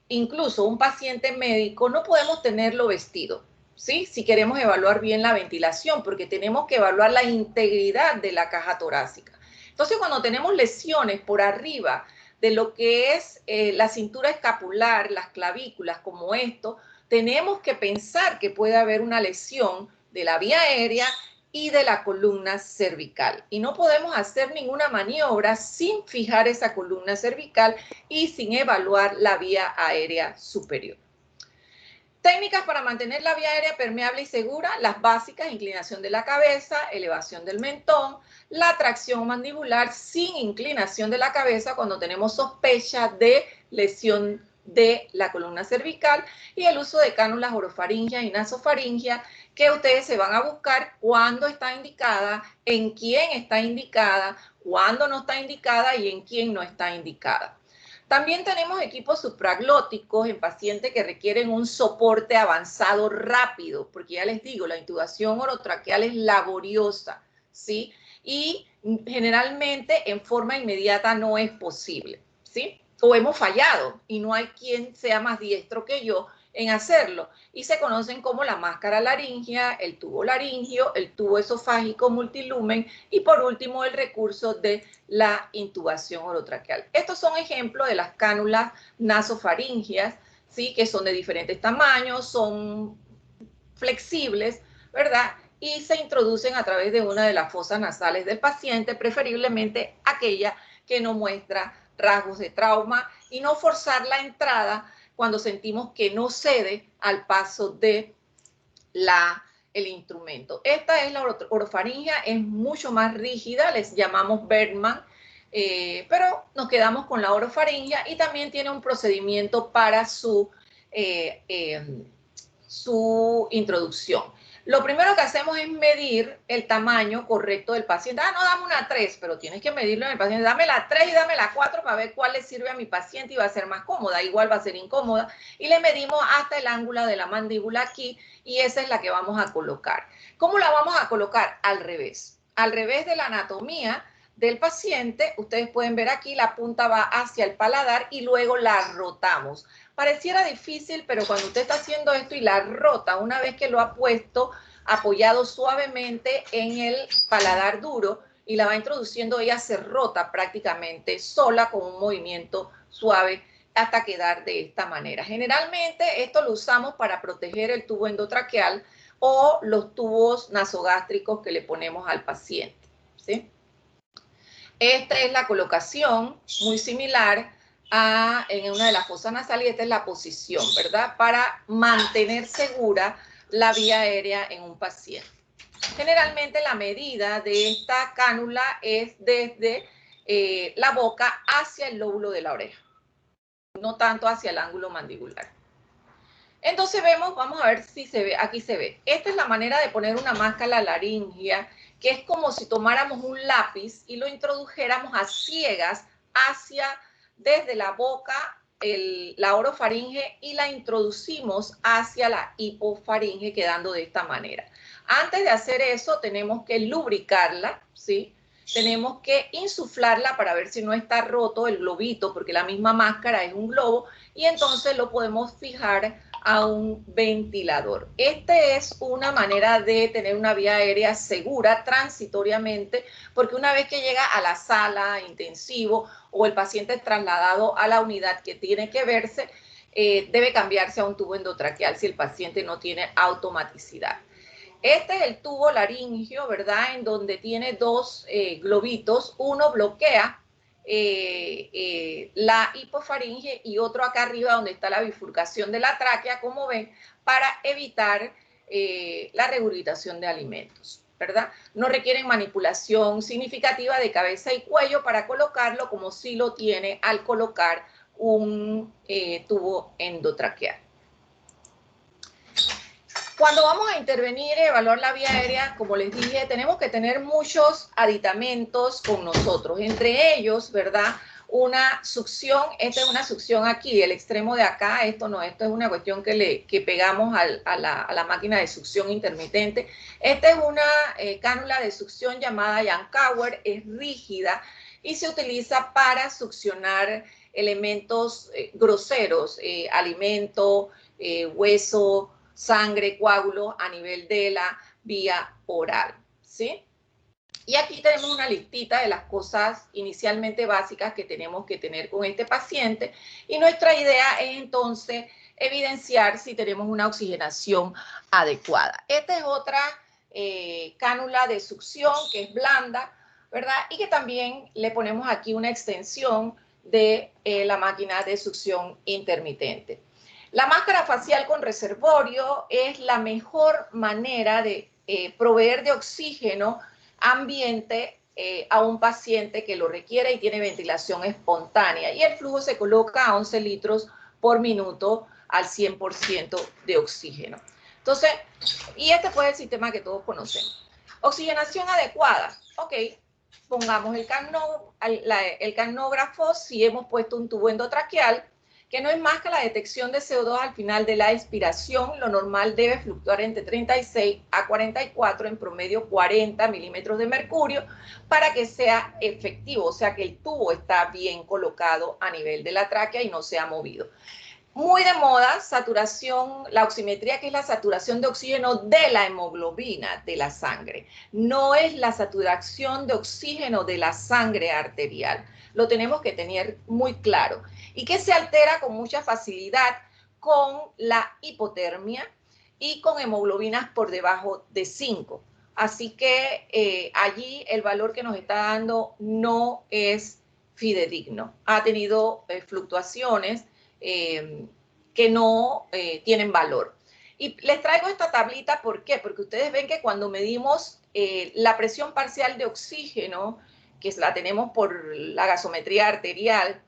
incluso un paciente médico, no podemos tenerlo vestido, ¿sí? Si queremos evaluar bien la ventilación, porque tenemos que evaluar la integridad de la caja torácica. Entonces, cuando tenemos lesiones por arriba de lo que es la cintura escapular, las clavículas, como esto, tenemos que pensar que puede haber una lesión de la vía aérea y de la columna cervical. Y no podemos hacer ninguna maniobra sin fijar esa columna cervical y sin evaluar la vía aérea superior. Técnicas para mantener la vía aérea permeable y segura, las básicas: inclinación de la cabeza, elevación del mentón, la tracción mandibular sin inclinación de la cabeza cuando tenemos sospecha de lesión de la columna cervical, y el uso de cánulas orofaringeas y nasofaringeas, que ustedes se van a buscar cuándo está indicada, en quién está indicada, cuándo no está indicada y en quién no está indicada. También tenemos equipos supraglóticos en pacientes que requieren un soporte avanzado rápido, porque ya les digo, la intubación orotraqueal es laboriosa, ¿sí? Y generalmente en forma inmediata no es posible, ¿sí? O hemos fallado y no hay quien sea más diestro que yo en hacerlo. Y se conocen como la máscara laringea, el tubo laringio, el tubo esofágico multilumen y por último el recurso de la intubación orotraqueal. Estos son ejemplos de las cánulas nasofaringeas, ¿sí? Que son de diferentes tamaños, son flexibles, ¿verdad? Y se introducen a través de una de las fosas nasales del paciente, preferiblemente aquella que no muestra rasgos de trauma, y no forzar la entrada cuando sentimos que no cede al paso de el instrumento. Esta es la orofaringea, es mucho más rígida, les llamamos Bergman, pero nos quedamos con la orofaringea, y también tiene un procedimiento para su introducción. Lo primero que hacemos es medir el tamaño correcto del paciente. Ah, no, dame una 3, pero tienes que medirlo en el paciente. Dame la 3 y dame la 4 para ver cuál le sirve a mi paciente y va a ser más cómoda. Igual va a ser incómoda. Y le medimos hasta el ángulo de la mandíbula aquí, y esa es la que vamos a colocar. ¿Cómo la vamos a colocar? Al revés. Al revés de la anatomía del paciente, ustedes pueden ver aquí, la punta va hacia el paladar y luego la rotamos. Pareciera difícil, pero cuando usted está haciendo esto y la rota, una vez que lo ha puesto apoyado suavemente en el paladar duro y la va introduciendo, ella se rota prácticamente sola con un movimiento suave hasta quedar de esta manera. Generalmente esto lo usamos para proteger el tubo endotraqueal o los tubos nasogástricos que le ponemos al paciente, ¿sí? Esta es la colocación, muy similar en una de las fosas nasales, y esta es la posición, ¿verdad? Para mantener segura la vía aérea en un paciente. Generalmente la medida de esta cánula es desde la boca hacia el lóbulo de la oreja, no tanto hacia el ángulo mandibular. Entonces vamos a ver si se ve, aquí se ve. Esta es la manera de poner una máscara laringea, que es como si tomáramos un lápiz y lo introdujéramos a ciegas desde la boca, la orofaringe, y la introducimos hacia la hipofaringe, quedando de esta manera. Antes de hacer eso tenemos que lubricarla, ¿sí? Tenemos que insuflarla para ver si no está roto el globito, porque la misma máscara es un globo, y entonces lo podemos fijar a un ventilador. Esta es una manera de tener una vía aérea segura transitoriamente, porque una vez que llega a la sala intensivo o el paciente es trasladado a la unidad que tiene que verse, debe cambiarse a un tubo endotraqueal si el paciente no tiene automaticidad. Este es el tubo laringio, ¿verdad? En donde tiene dos globitos. Uno bloquea la hipofaringe y otro acá arriba donde está la bifurcación de la tráquea, como ven, para evitar la regurgitación de alimentos, ¿verdad? No requieren manipulación significativa de cabeza y cuello para colocarlo, como sí lo tiene al colocar un tubo endotraqueal. Cuando vamos a intervenir y evaluar la vía aérea, como les dije, tenemos que tener muchos aditamentos con nosotros. Entre ellos, ¿verdad? Una succión, esta es una succión aquí, el extremo de acá, esto no, esto es una cuestión que pegamos a la máquina de succión intermitente. Esta es una cánula de succión llamada Yankauer, es rígida y se utiliza para succionar elementos groseros, alimento, hueso, sangre, coágulos a nivel de la vía oral, ¿sí? Y aquí tenemos una listita de las cosas inicialmente básicas que tenemos que tener con este paciente y nuestra idea es entonces evidenciar si tenemos una oxigenación adecuada. Esta es otra cánula de succión que es blanda, ¿verdad? Y que también le ponemos aquí una extensión de la máquina de succión intermitente. La máscara facial con reservorio es la mejor manera de proveer de oxígeno ambiente a un paciente que lo requiere y tiene ventilación espontánea. Y el flujo se coloca a 11 litros por minuto al 100% de oxígeno. Entonces, y este fue el sistema que todos conocemos. Oxigenación adecuada. Ok, pongamos el canógrafo si hemos puesto un tubo endotraqueal, que no es más que la detección de CO2 al final de la expiración. Lo normal debe fluctuar entre 36 a 44, en promedio 40 milímetros de mercurio, para que sea efectivo, o sea que el tubo está bien colocado a nivel de la tráquea y no se ha movido. Muy de moda, saturación, la oximetría, que es la saturación de oxígeno de la hemoglobina de la sangre. No es la saturación de oxígeno de la sangre arterial. Lo tenemos que tener muy claro. Y que se altera con mucha facilidad con la hipotermia y con hemoglobinas por debajo de 5. Así que allí el valor que nos está dando no es fidedigno. Ha tenido fluctuaciones que no tienen valor. Y les traigo esta tablita, ¿por qué? Porque ustedes ven que cuando medimos la presión parcial de oxígeno, que la tenemos por la gasometría arterial,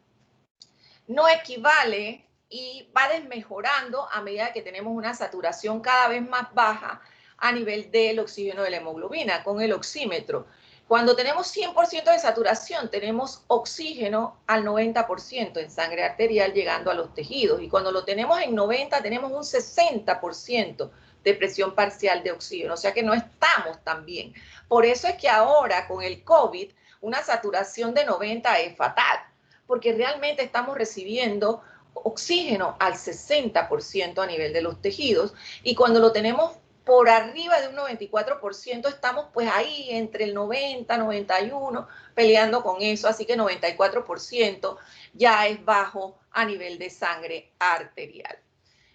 no equivale y va desmejorando a medida que tenemos una saturación cada vez más baja a nivel del oxígeno de la hemoglobina con el oxímetro. Cuando tenemos 100% de saturación, tenemos oxígeno al 90% en sangre arterial llegando a los tejidos. Y cuando lo tenemos en 90, tenemos un 60% de presión parcial de oxígeno. O sea que no estamos tan bien. Por eso es que ahora con el COVID, una saturación de 90 es fatal, porque realmente estamos recibiendo oxígeno al 60% a nivel de los tejidos. Y cuando lo tenemos por arriba de un 94%, estamos pues ahí entre el 90, 91, peleando con eso, así que 94% ya es bajo a nivel de sangre arterial.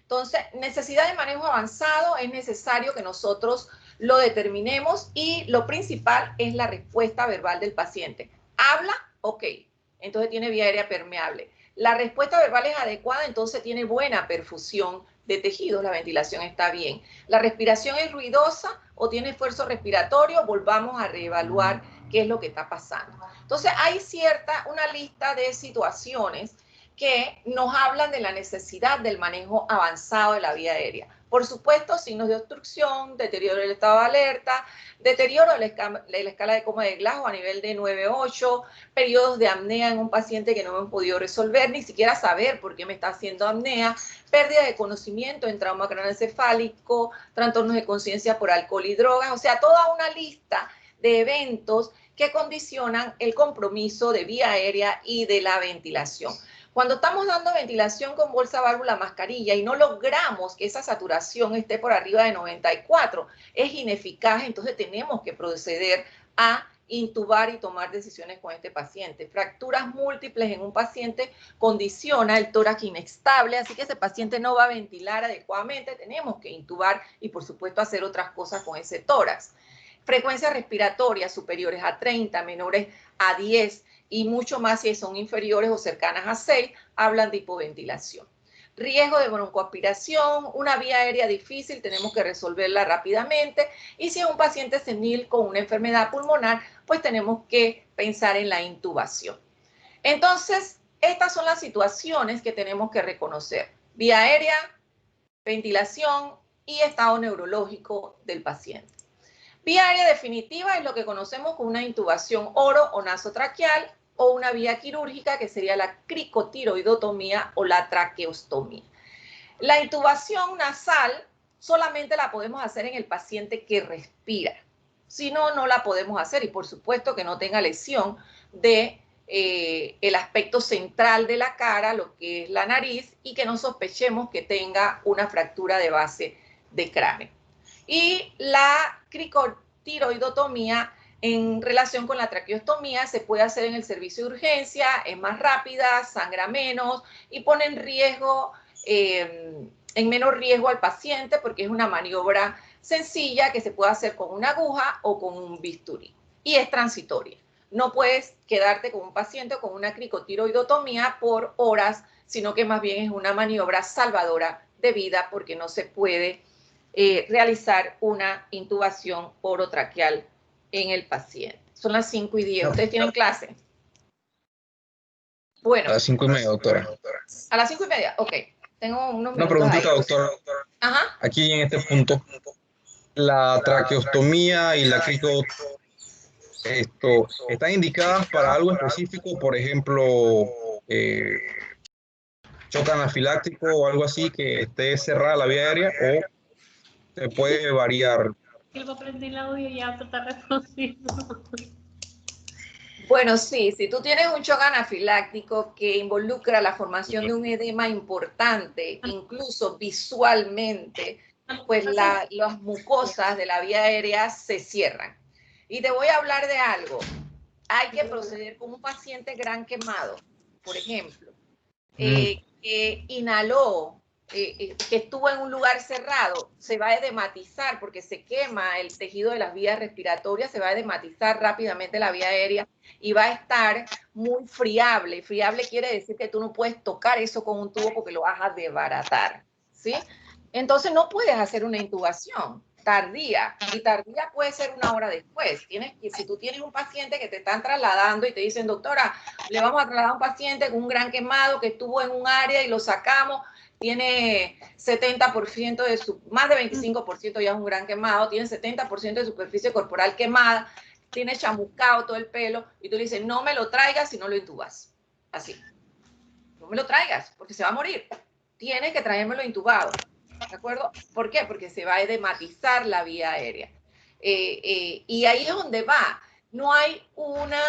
Entonces, necesidad de manejo avanzado, es necesario que nosotros lo determinemos y lo principal es la respuesta verbal del paciente. ¿Habla? Ok, entonces tiene vía aérea permeable. La respuesta verbal es adecuada, entonces tiene buena perfusión de tejidos, la ventilación está bien. La respiración es ruidosa o tiene esfuerzo respiratorio, volvamos a reevaluar qué es lo que está pasando. Entonces hay una lista de situaciones que nos hablan de la necesidad del manejo avanzado de la vía aérea. Por supuesto, signos de obstrucción, deterioro del estado de alerta, deterioro de la escala de coma de Glasgow a nivel de 9-8, periodos de apnea en un paciente que no hemos podido resolver, ni siquiera saber por qué me está haciendo apnea, pérdida de conocimiento en trauma craneoencefálico, trastornos de conciencia por alcohol y drogas, o sea, toda una lista de eventos que condicionan el compromiso de vía aérea y de la ventilación. Cuando estamos dando ventilación con bolsa, válvula, mascarilla y no logramos que esa saturación esté por arriba de 94, es ineficaz, entonces tenemos que proceder a intubar y tomar decisiones con este paciente. Fracturas múltiples en un paciente condiciona el tórax inestable, así que ese paciente no va a ventilar adecuadamente, tenemos que intubar y por supuesto hacer otras cosas con ese tórax. Frecuencias respiratorias superiores a 30, menores a 10, y mucho más si son inferiores o cercanas a 6, hablan de hipoventilación. Riesgo de broncoaspiración, una vía aérea difícil, tenemos que resolverla rápidamente. Y si es un paciente senil con una enfermedad pulmonar, pues tenemos que pensar en la intubación. Entonces, estas son las situaciones que tenemos que reconocer. Vía aérea, ventilación y estado neurológico del paciente. Vía aérea definitiva es lo que conocemos como una intubación oro o nasotraqueal, o una vía quirúrgica que sería la cricotiroidotomía o la traqueostomía. La intubación nasal solamente la podemos hacer en el paciente que respira. Si no, no la podemos hacer, y por supuesto que no tenga lesión de el aspecto central de la cara, lo que es la nariz, y que no sospechemos que tenga una fractura de base de cráneo. Y la cricotiroidotomía en relación con la traqueostomía se puede hacer en el servicio de urgencia, es más rápida, sangra menos y pone en riesgo, en menor riesgo al paciente, porque es una maniobra sencilla que se puede hacer con una aguja o con un bisturí y es transitoria. No puedes quedarte con un paciente con una cricotiroidotomía por horas, sino que más bien es una maniobra salvadora de vida, porque no se puede realizar una intubación orotraqueal en el paciente. Son las 5:10. ¿Ustedes tienen clase? Bueno. A las 5:30, doctora. A las 5:30, ok. Tengo unos Una minutos preguntita, ahí. doctora. Ajá. Aquí en este punto, la traqueostomía y la ¿están indicadas para algo específico? Por ejemplo, shock anafiláctico o algo así, que esté cerrada la vía aérea, o se puede variar. Yo aprendí el audio y ya te está respondiendo. Bueno, sí, si tú tienes un shock anafiláctico que involucra la formación de un edema importante, incluso visualmente, pues las mucosas de la vía aérea se cierran. Y te voy a hablar de algo. Hay que proceder con un paciente gran quemado, por ejemplo, que inhaló, que estuvo en un lugar cerrado, se va a edematizar porque se quema el tejido de las vías respiratorias, se va a edematizar rápidamente la vía aérea y va a estar muy friable. Friable quiere decir que tú no puedes tocar eso con un tubo porque lo vas a desbaratar, ¿sí? Entonces no puedes hacer una intubación tardía, y tardía puede ser 1 hora después. Si tú tienes un paciente que te están trasladando y te dicen, doctora, le vamos a trasladar a un paciente con un gran quemado que estuvo en un área y lo sacamos, tiene 70% de su, más de 25% ya es un gran quemado, tiene 70% de superficie corporal quemada, tiene chamuscado todo el pelo, y tú le dices, no me lo traigas si no lo intubas. Así. No me lo traigas, porque se va a morir. Tienes que traérmelo intubado. ¿De acuerdo? ¿Por qué? Porque se va a edematizar la vía aérea. Y ahí es donde va. No hay una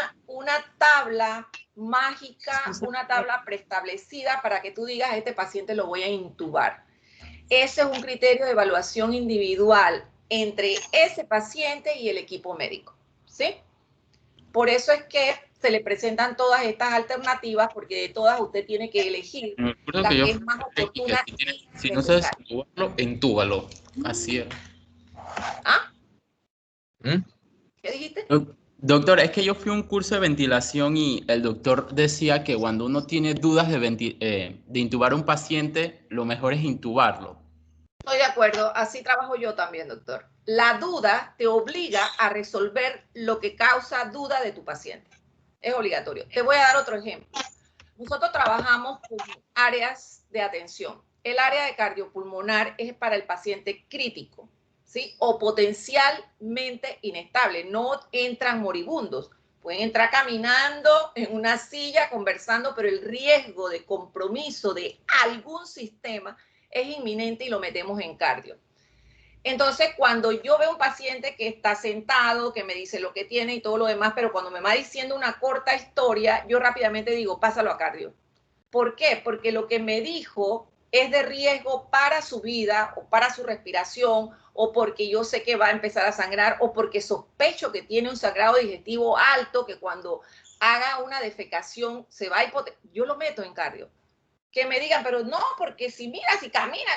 tabla mágica, una tabla preestablecida para que tú digas, a este paciente lo voy a intubar. Ese es un criterio de evaluación individual entre ese paciente y el equipo médico, ¿sí? Por eso es que se le presentan todas estas alternativas, porque de todas usted tiene que elegir la que es más oportuna. Si no sabes intubarlo, intúbalo. Así es. ¿Ah? ¿Qué dijiste? Doctor, es que yo fui a un curso de ventilación y el doctor decía que cuando uno tiene dudas de intubar a un paciente, lo mejor es intubarlo. Estoy de acuerdo, así trabajo yo también, doctor. La duda te obliga a resolver lo que causa duda de tu paciente. Es obligatorio. Te voy a dar otro ejemplo. Nosotros trabajamos con áreas de atención. El área de cardiopulmonar es para el paciente crítico, ¿sí? O potencialmente inestable. No entran moribundos. Pueden entrar caminando en una silla, conversando, pero el riesgo de compromiso de algún sistema es inminente y lo metemos en cardio. Entonces, cuando yo veo un paciente que está sentado, que me dice lo que tiene y todo lo demás, pero cuando me va diciendo una corta historia, yo rápidamente digo, pásalo a cardio. ¿Por qué? Porque lo que me dijo es de riesgo para su vida o para su respiración, o porque yo sé que va a empezar a sangrar, o porque sospecho que tiene un sangrado digestivo alto, que cuando haga una defecación se va a hipotecar. Yo lo meto en cardio. Que me digan, pero no, porque si mira, si camina.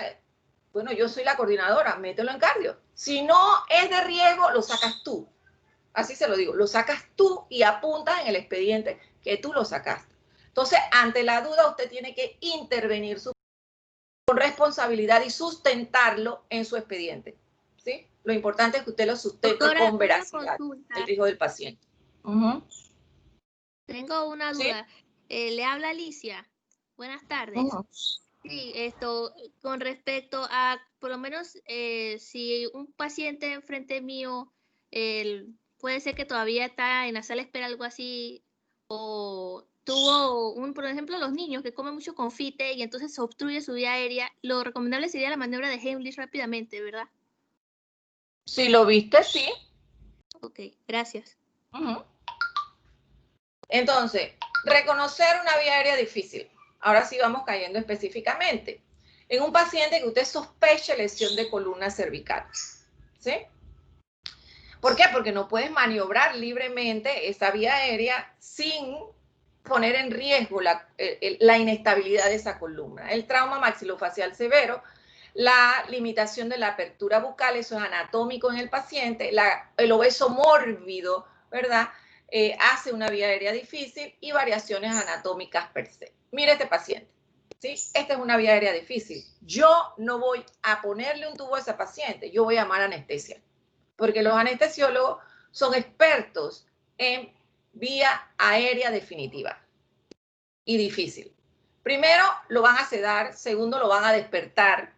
Bueno, yo soy la coordinadora, mételo en cardio. Si no es de riesgo, lo sacas tú. Así se lo digo, lo sacas tú y apuntas en el expediente que tú lo sacaste. Entonces, ante la duda, usted tiene que intervenir con responsabilidad y sustentarlo en su expediente, ¿sí? Lo importante es que usted lo sustente con veracidad, el riesgo del paciente. Tengo una duda. ¿Sí? Le habla Alicia. Buenas tardes. Sí, con respecto a, por lo menos, si un paciente enfrente mío puede ser que todavía está en la sala de espera, algo así, o tuvo, por ejemplo, los niños que comen mucho confite y entonces se obstruye su vía aérea, lo recomendable sería la maniobra de Heimlich rápidamente, ¿verdad? Si lo viste, sí. Ok, gracias. Entonces, reconocer una vía aérea difícil. Ahora sí vamos cayendo específicamente. En un paciente que usted sospeche lesión de columna cervical, ¿sí? ¿Por qué? Porque no puedes maniobrar libremente esa vía aérea sin poner en riesgo la inestabilidad de esa columna. El trauma maxilofacial severo, la limitación de la apertura bucal, eso es anatómico en el paciente, el obeso mórbido, ¿verdad? Hace una vía aérea difícil y variaciones anatómicas per se. Mire este paciente, ¿sí? Esta es una vía aérea difícil. Yo no voy a ponerle un tubo a ese paciente, yo voy a llamar anestesia, porque los anestesiólogos son expertos en vía aérea definitiva y difícil. Primero, lo van a sedar, segundo, lo van a despertar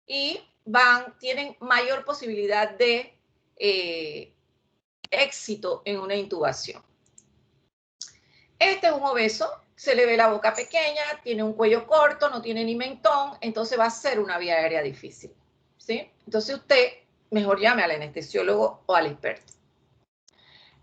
y tienen mayor posibilidad de éxito en una intubación. Este es un obeso, se le ve la boca pequeña, tiene un cuello corto, no tiene ni mentón, entonces va a ser una vía aérea difícil, ¿sí? Entonces usted mejor llame al anestesiólogo o al experto.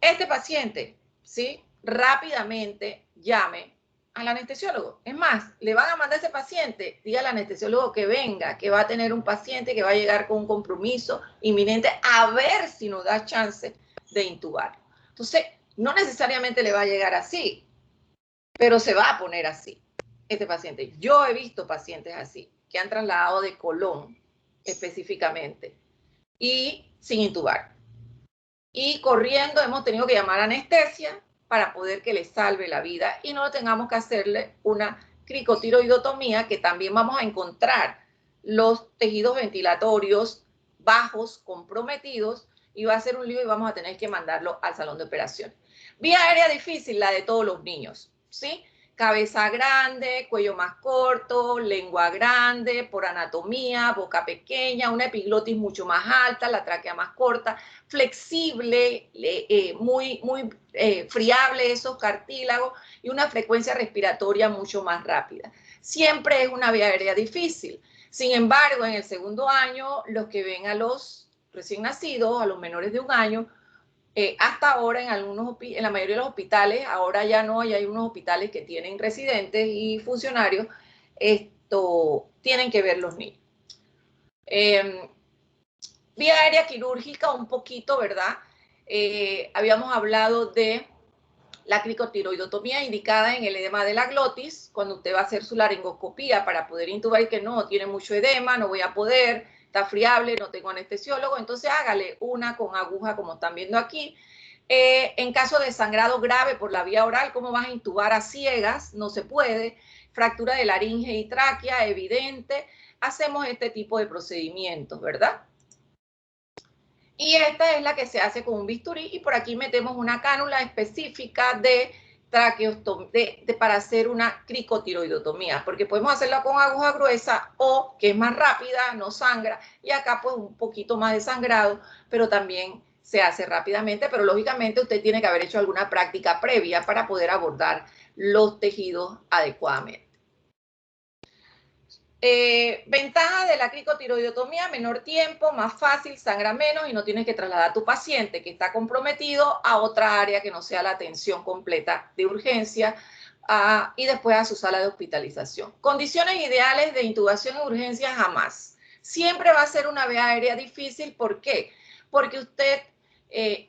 Este paciente, ¿sí? Rápidamente llame al anestesiólogo. Es más, le van a mandar a ese paciente, diga al anestesiólogo que venga, que va a tener un paciente que va a llegar con un compromiso inminente, a ver si nos da chance de intubar. Entonces, no necesariamente le va a llegar así, pero se va a poner así este paciente. Yo he visto pacientes así, que han trasladado de colon específicamente y sin intubar. Y corriendo hemos tenido que llamar a anestesia para poder que le salve la vida y no tengamos que hacerle una cricotiroidotomía, que también vamos a encontrar los tejidos ventilatorios bajos, comprometidos, y va a ser un lío y vamos a tener que mandarlo al salón de operaciones. Vía aérea difícil, la de todos los niños, ¿sí? Cabeza grande, cuello más corto, lengua grande, por anatomía, boca pequeña, una epiglotis mucho más alta, la tráquea más corta, flexible, muy friable esos cartílagos y una frecuencia respiratoria mucho más rápida. Siempre es una vía aérea difícil. Sin embargo, en el segundo año, los que ven a los recién nacidos, a los menores de 1 año, hasta ahora en la mayoría de los hospitales, ahora ya no, ya hay unos hospitales que tienen residentes y funcionarios, tienen que ver los niños. Vía aérea quirúrgica un poquito, ¿verdad? Habíamos hablado de la cricotiroidotomía indicada en el edema de la glotis, cuando usted va a hacer su laringoscopía para poder intubar y que no, tiene mucho edema, no voy a poder, está friable, no tengo anestesiólogo, entonces hágale una con aguja como están viendo aquí. En caso de sangrado grave por la vía oral, ¿cómo vas a intubar a ciegas? No se puede. Fractura de laringe y tráquea, evidente. Hacemos este tipo de procedimientos, ¿verdad? Y esta es la que se hace con un bisturí y por aquí metemos una cánula específica de para hacer una cricotiroidotomía, porque podemos hacerla con aguja gruesa o que es más rápida, no sangra, y acá pues un poquito más de sangrado, pero también se hace rápidamente, pero lógicamente usted tiene que haber hecho alguna práctica previa para poder abordar los tejidos adecuadamente. Ventaja de la cricotiroidotomía: menor tiempo, más fácil, sangra menos y no tienes que trasladar a tu paciente que está comprometido a otra área que no sea la atención completa de urgencia y después a su sala de hospitalización. Condiciones ideales de intubación en urgencia: jamás. Siempre va a ser una vía aérea difícil. ¿Por qué? Porque usted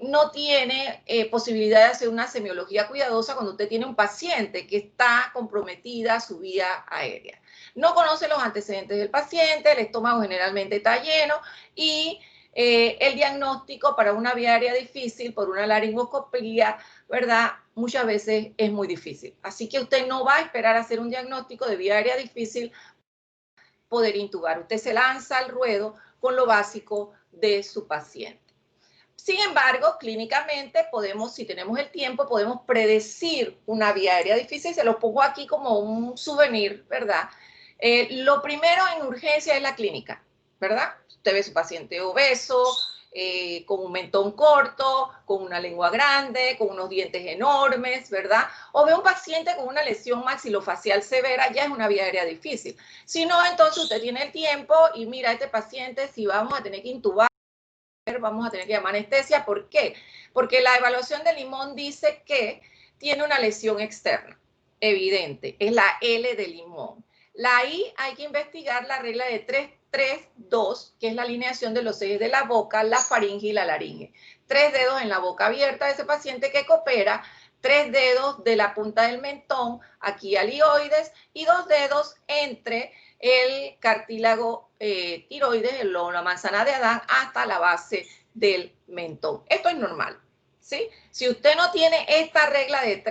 no tiene posibilidad de hacer una semiología cuidadosa cuando usted tiene un paciente que está comprometida su vía aérea. No conoce los antecedentes del paciente, el estómago generalmente está lleno y el diagnóstico para una vía aérea difícil por una laringoscopía, ¿verdad? Muchas veces es muy difícil. Así que usted no va a esperar a hacer un diagnóstico de vía aérea difícil poder intubar. Usted se lanza al ruedo con lo básico de su paciente. Sin embargo, clínicamente podemos, si tenemos el tiempo, podemos predecir una vía aérea difícil. Se lo pongo aquí como un souvenir, ¿verdad? Lo primero en urgencia es la clínica, ¿verdad? Usted ve su paciente obeso, con un mentón corto, con una lengua grande, con unos dientes enormes, ¿verdad? O ve un paciente con una lesión maxilofacial severa, ya es una vía aérea difícil. Si no, entonces usted tiene el tiempo y mira a este paciente, si vamos a tener que intubar, vamos a tener que llamar anestesia. ¿Por qué? Porque la evaluación de Limón dice que tiene una lesión externa, evidente, es la L de Limón. La I hay que investigar la regla de 3-3-2, que es la alineación de los ejes de la boca, la faringe y la laringe. 3 dedos en la boca abierta de ese paciente que coopera, 3 dedos de la punta del mentón, aquí al hioides, y 2 dedos entre el cartílago tiroides, la manzana de Adán, hasta la base del mentón. Esto es normal, ¿sí? Si usted no tiene esta regla de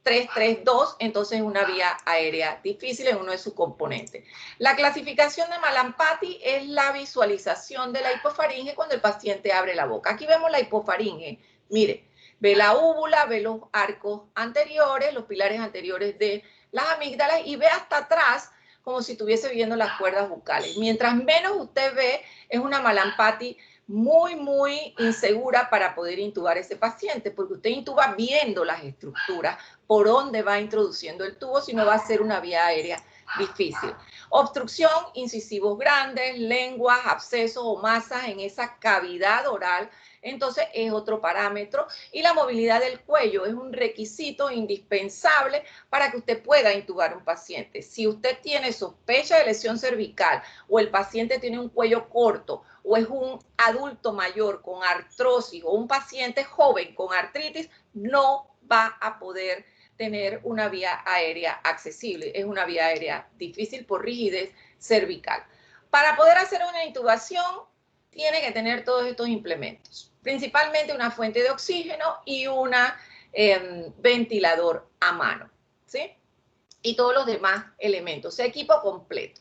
3-3-2, entonces es una vía aérea difícil en uno de sus componentes. La clasificación de Malampati es la visualización de la hipofaringe cuando el paciente abre la boca. Aquí vemos la hipofaringe. Mire, ve la úvula, ve los arcos anteriores, los pilares anteriores de las amígdalas y ve hasta atrás como si estuviese viendo las cuerdas bucales. Mientras menos usted ve, es una Malampati muy, muy insegura para poder intubar a ese paciente, porque usted intuba viendo las estructuras, por dónde va introduciendo el tubo, si no va a ser una vía aérea difícil. Obstrucción, incisivos grandes, lenguas, abscesos o masas en esa cavidad oral, entonces es otro parámetro. Y la movilidad del cuello es un requisito indispensable para que usted pueda intubar a un paciente. Si usted tiene sospecha de lesión cervical o el paciente tiene un cuello corto o es un adulto mayor con artrosis o un paciente joven con artritis, no va a poder tener una vía aérea accesible. Es una vía aérea difícil por rigidez cervical. Para poder hacer una intubación, tiene que tener todos estos implementos, principalmente una fuente de oxígeno y un ventilador a mano, ¿sí? Y todos los demás elementos, equipo completo.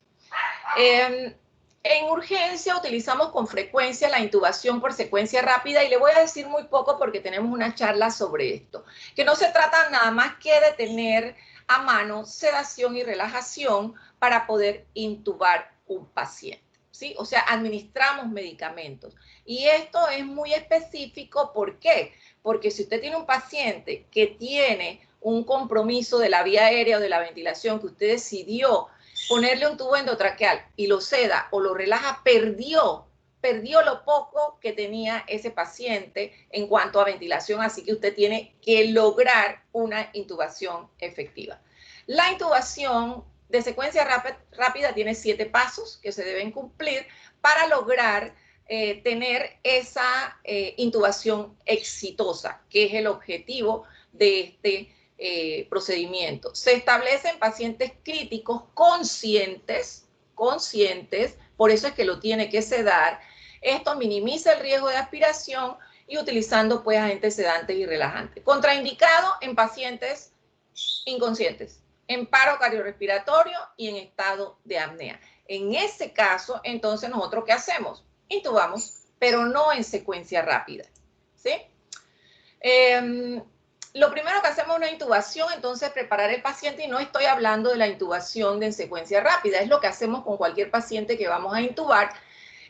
En urgencia utilizamos con frecuencia la intubación por secuencia rápida y le voy a decir muy poco porque tenemos una charla sobre esto, que no se trata nada más que de tener a mano sedación y relajación para poder intubar un paciente, ¿sí? O sea, administramos medicamentos. Y esto es muy específico, ¿por qué? Porque si usted tiene un paciente que tiene un compromiso de la vía aérea o de la ventilación que usted decidió ponerle un tubo endotraqueal y lo seda o lo relaja, perdió lo poco que tenía ese paciente en cuanto a ventilación, así que usted tiene que lograr una intubación efectiva. La intubación de secuencia rápida tiene 7 pasos que se deben cumplir para lograr tener esa intubación exitosa, que es el objetivo de este procedimiento. Se establecen pacientes críticos conscientes, por eso es que lo tiene que sedar. Esto minimiza el riesgo de aspiración y utilizando pues agentes sedantes y relajantes. Contraindicado en pacientes inconscientes, en paro cardiorrespiratorio y en estado de apnea. En ese caso, entonces, ¿nosotros qué hacemos? Intubamos, pero no en secuencia rápida, ¿sí? Lo primero que hacemos es una intubación, entonces preparar el paciente, y no estoy hablando de la intubación en secuencia rápida, es lo que hacemos con cualquier paciente que vamos a intubar,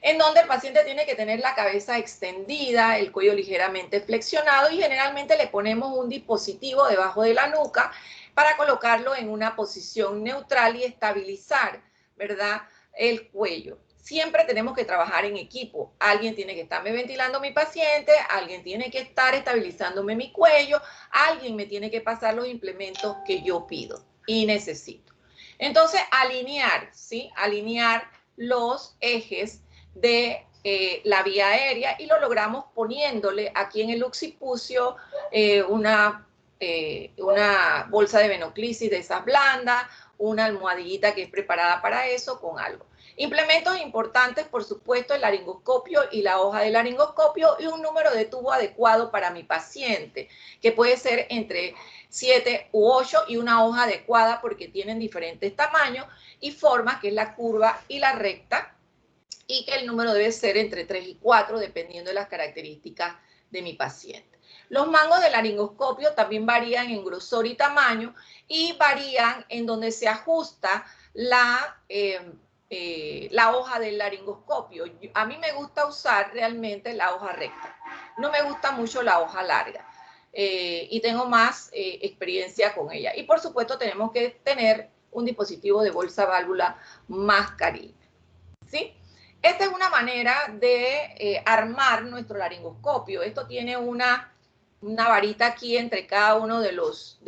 en donde el paciente tiene que tener la cabeza extendida, el cuello ligeramente flexionado y generalmente le ponemos un dispositivo debajo de la nuca para colocarlo en una posición neutral y estabilizar, ¿verdad?, el cuello. Siempre tenemos que trabajar en equipo. Alguien tiene que estarme ventilando a mi paciente, alguien tiene que estar estabilizándome mi cuello, alguien me tiene que pasar los implementos que yo pido y necesito. Entonces, alinear, ¿sí? Alinear los ejes de la vía aérea y lo logramos poniéndole aquí en el occipucio una una bolsa de venoclisis de esas blandas, una almohadillita que es preparada para eso con algo. Implementos importantes, por supuesto, el laringoscopio y la hoja de laringoscopio y un número de tubo adecuado para mi paciente, que puede ser entre 7 u 8 y una hoja adecuada porque tienen diferentes tamaños y formas, que es la curva y la recta, y que el número debe ser entre 3 y 4 dependiendo de las características de mi paciente. Los mangos de laringoscopio también varían en grosor y tamaño y varían en donde se ajusta la hoja del laringoscopio. A mí me gusta usar realmente la hoja recta. No me gusta mucho la hoja larga y tengo más experiencia con ella. Y por supuesto tenemos que tener un dispositivo de bolsa válvula mascarilla. ¿Sí? Esta es una manera de armar nuestro laringoscopio. Esto tiene una varita aquí entre cada uno de los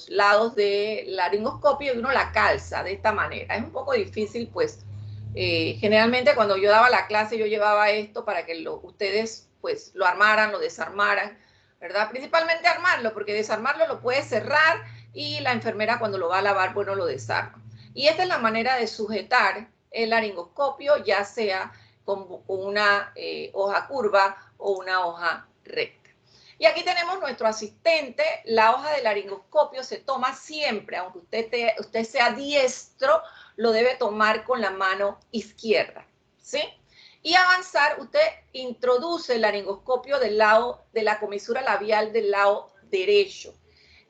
lados del laringoscopio y uno la calza de esta manera. Es un poco difícil, pues, generalmente cuando yo daba la clase yo llevaba esto para que ustedes pues lo armaran, lo desarmaran, ¿verdad? Principalmente armarlo, porque desarmarlo lo puede cerrar y la enfermera cuando lo va a lavar, bueno, lo desarma. Y esta es la manera de sujetar el laringoscopio, ya sea con una hoja curva o una hoja recta. Y aquí tenemos nuestro asistente. La hoja de laringoscopio se toma siempre, aunque usted sea diestro, lo debe tomar con la mano izquierda, ¿sí? Y avanzar, usted introduce el laringoscopio del lado de la comisura labial del lado derecho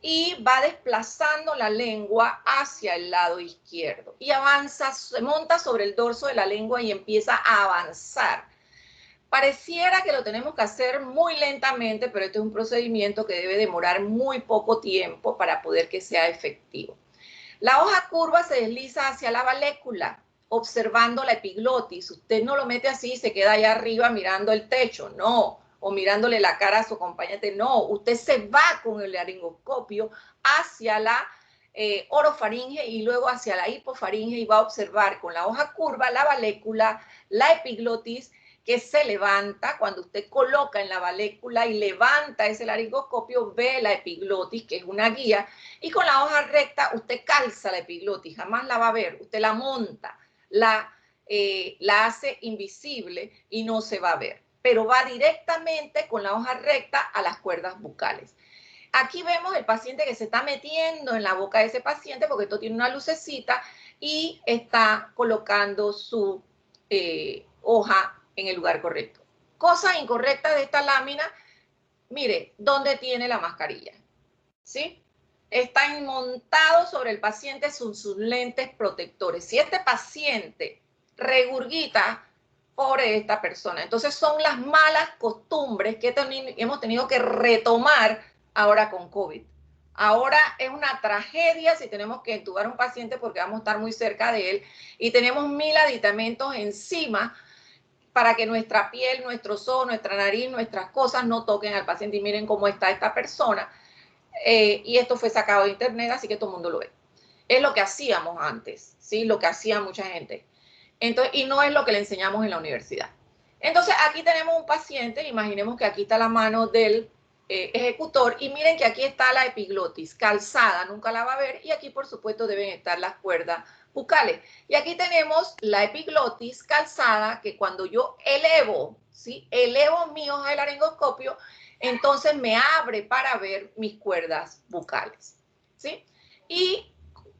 y va desplazando la lengua hacia el lado izquierdo y avanza, se monta sobre el dorso de la lengua y empieza a avanzar. Pareciera que lo tenemos que hacer muy lentamente, pero este es un procedimiento que debe demorar muy poco tiempo para poder que sea efectivo. La hoja curva se desliza hacia la valécula, observando la epiglotis. Usted no lo mete así y se queda allá arriba mirando el techo, no, o mirándole la cara a su acompañante, no. Usted se va con el laringoscopio hacia la orofaringe y luego hacia la hipofaringe y va a observar con la hoja curva la valécula, la epiglotis, que se levanta. Cuando usted coloca en la valécula y levanta ese laringoscopio, ve la epiglotis, que es una guía, y con la hoja recta usted calza la epiglotis, jamás la va a ver, usted la monta, la hace invisible y no se va a ver, pero va directamente con la hoja recta a las cuerdas bucales. Aquí vemos el paciente que se está metiendo en la boca de ese paciente, porque esto tiene una lucecita, y está colocando su hoja en el lugar correcto. Cosa incorrecta de esta lámina, mire, ¿dónde tiene la mascarilla? ¿Sí? Está montado sobre el paciente sus lentes protectores. Si este paciente regurgita, pobre esta persona. Entonces son las malas costumbres que hemos tenido que retomar ahora con COVID. Ahora es una tragedia si tenemos que entubar a un paciente porque vamos a estar muy cerca de él y tenemos 1000 aditamentos encima para que nuestra piel, nuestros ojos, nuestra nariz, nuestras cosas no toquen al paciente. Y miren cómo está esta persona. Y esto fue sacado de internet, así que todo el mundo lo ve. Es lo que hacíamos antes, ¿sí? Lo que hacía mucha gente. Entonces, y no es lo que le enseñamos en la universidad. Entonces, aquí tenemos un paciente, imaginemos que aquí está la mano del ejecutor, y miren que aquí está la epiglotis calzada, nunca la va a ver, y aquí, por supuesto, deben estar las cuerdas bucales. Y aquí tenemos la epiglotis calzada, que cuando yo elevo, ¿sí? Elevo mi hoja de laringoscopio, entonces me abre para ver mis cuerdas bucales, ¿sí? Y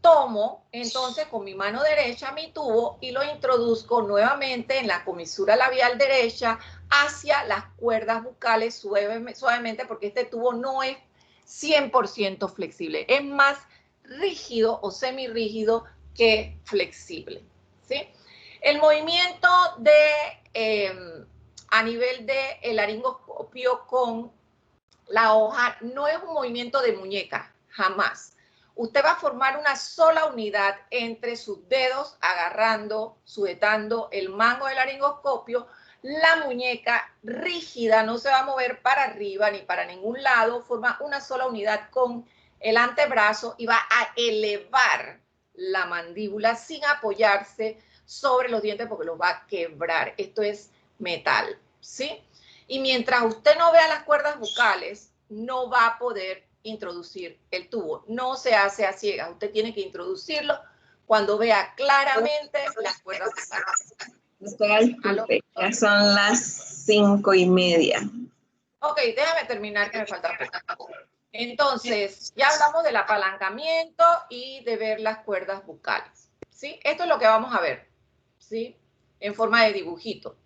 tomo entonces con mi mano derecha mi tubo y lo introduzco nuevamente en la comisura labial derecha hacia las cuerdas bucales suavemente, porque este tubo no es 100% flexible, es más rígido o semirrígido que flexible, ¿sí? El movimiento a nivel del laringoscopio con la hoja no es un movimiento de muñeca, jamás. Usted va a formar una sola unidad entre sus dedos, agarrando, sujetando el mango del laringoscopio. La muñeca rígida no se va a mover para arriba ni para ningún lado, forma una sola unidad con el antebrazo y va a elevar la mandíbula sin apoyarse sobre los dientes porque los va a quebrar. Esto es metal, ¿sí? Y mientras usted no vea las cuerdas bucales, no va a poder introducir el tubo. No se hace a ciegas, usted tiene que introducirlo cuando vea claramente las cuerdas bucales. Doctora, disculpe, ya son las 5:30. Ok, déjame terminar que me falta poco. Entonces, ya hablamos del apalancamiento y de ver las cuerdas bucales, ¿sí? Esto es lo que vamos a ver, ¿sí? En forma de dibujito.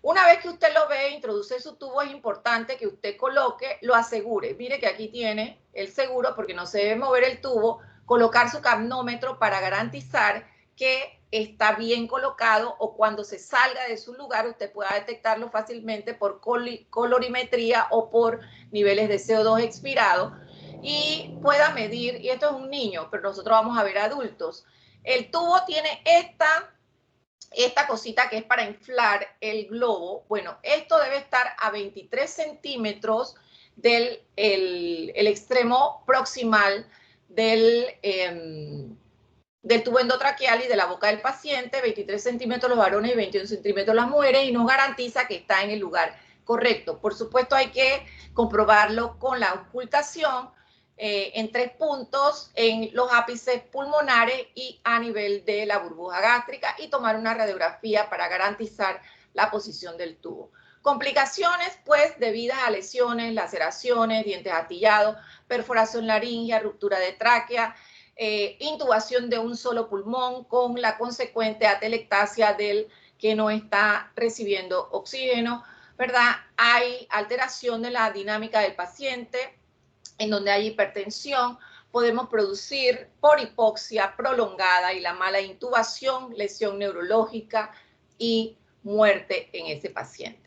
Una vez que usted lo ve, introduce su tubo, es importante que usted coloque, lo asegure. Mire que aquí tiene el seguro porque no se debe mover el tubo, colocar su capnómetro para garantizar que está bien colocado o cuando se salga de su lugar usted pueda detectarlo fácilmente por colorimetría o por niveles de CO2 expirado y pueda medir, y esto es un niño, pero nosotros vamos a ver adultos. El tubo tiene esta cosita que es para inflar el globo. Bueno, esto debe estar a 23 centímetros del el extremo proximal del tubo endotraqueal y de la boca del paciente, 23 centímetros los varones y 21 centímetros las mujeres, y nos garantiza que está en el lugar correcto. Por supuesto, hay que comprobarlo con la auscultación en 3 puntos en los ápices pulmonares y a nivel de la burbuja gástrica y tomar una radiografía para garantizar la posición del tubo. Complicaciones, pues, debidas a lesiones, laceraciones, dientes astillados, perforación laringea, ruptura de tráquea, intubación de un solo pulmón con la consecuente atelectasia del que no está recibiendo oxígeno, ¿verdad? Hay alteración de la dinámica del paciente, en donde hay hipertensión, podemos producir por hipoxia prolongada y la mala intubación, lesión neurológica y muerte en ese paciente.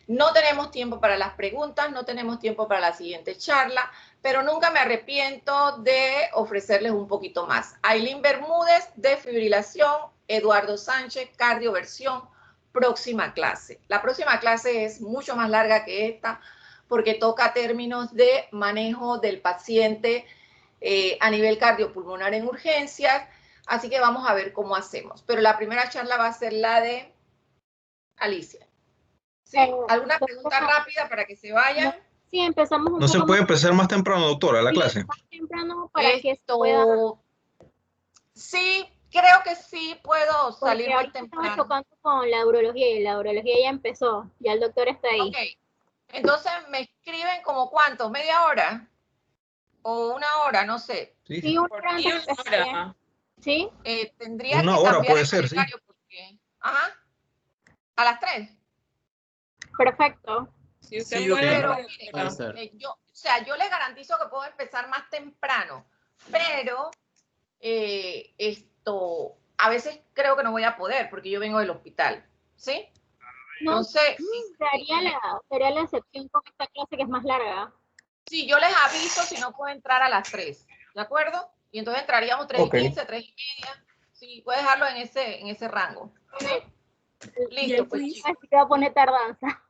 No tenemos tiempo para las preguntas, no tenemos tiempo para la siguiente charla, pero nunca me arrepiento de ofrecerles un poquito más. Ailín Bermúdez, desfibrilación, Eduardo Sánchez, cardioversión, próxima clase. La próxima clase es mucho más larga que esta porque toca términos de manejo del paciente a nivel cardiopulmonar en urgencias, así que vamos a ver cómo hacemos. Pero la primera charla va a ser la de Alicia. ¿Sí? ¿Alguna pregunta rápida para que se vayan? Sí, empezamos un ¿No se poco puede más empezar más temprano, doctora, la clase? más temprano para que se pueda... Sí, creo que sí puedo salir Porque más ahorita temprano. estamos tocando con la urología y la urología ya empezó, ya el doctor está ahí. Ok, entonces me escriben como ¿cuánto? ¿Media hora? ¿O una hora? No sé. Sí, una hora antes de empezar. ¿Sí? Tendría Una que hora cambiar puede el ser, sí. calendario porque... Ajá. A las 3. Perfecto. Si usted Sí, puede, Pero puede ser. miren, yo les garantizo que puedo empezar más temprano, pero a veces creo que no voy a poder porque yo vengo del hospital, ¿sí? No, Entonces, sería la excepción con esta clase que es más larga. sí, yo les aviso si no puedo entrar a las 3, ¿de acuerdo? Y entonces entraríamos 3:15, 3:30. Sí, puedes dejarlo en ese rango. Listo, pues chicos. Así que va a poner tardanza.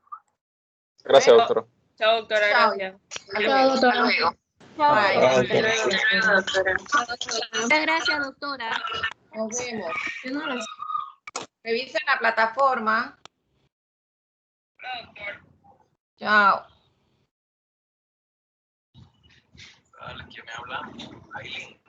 Gracias, doctora. Chao, doctora, Chao. gracias. Chao, doctora. Chao. Bye. Muchas gracias, doctora. Nos vemos. Revisen la plataforma. Chao. ¿Quién me habla? Ailín.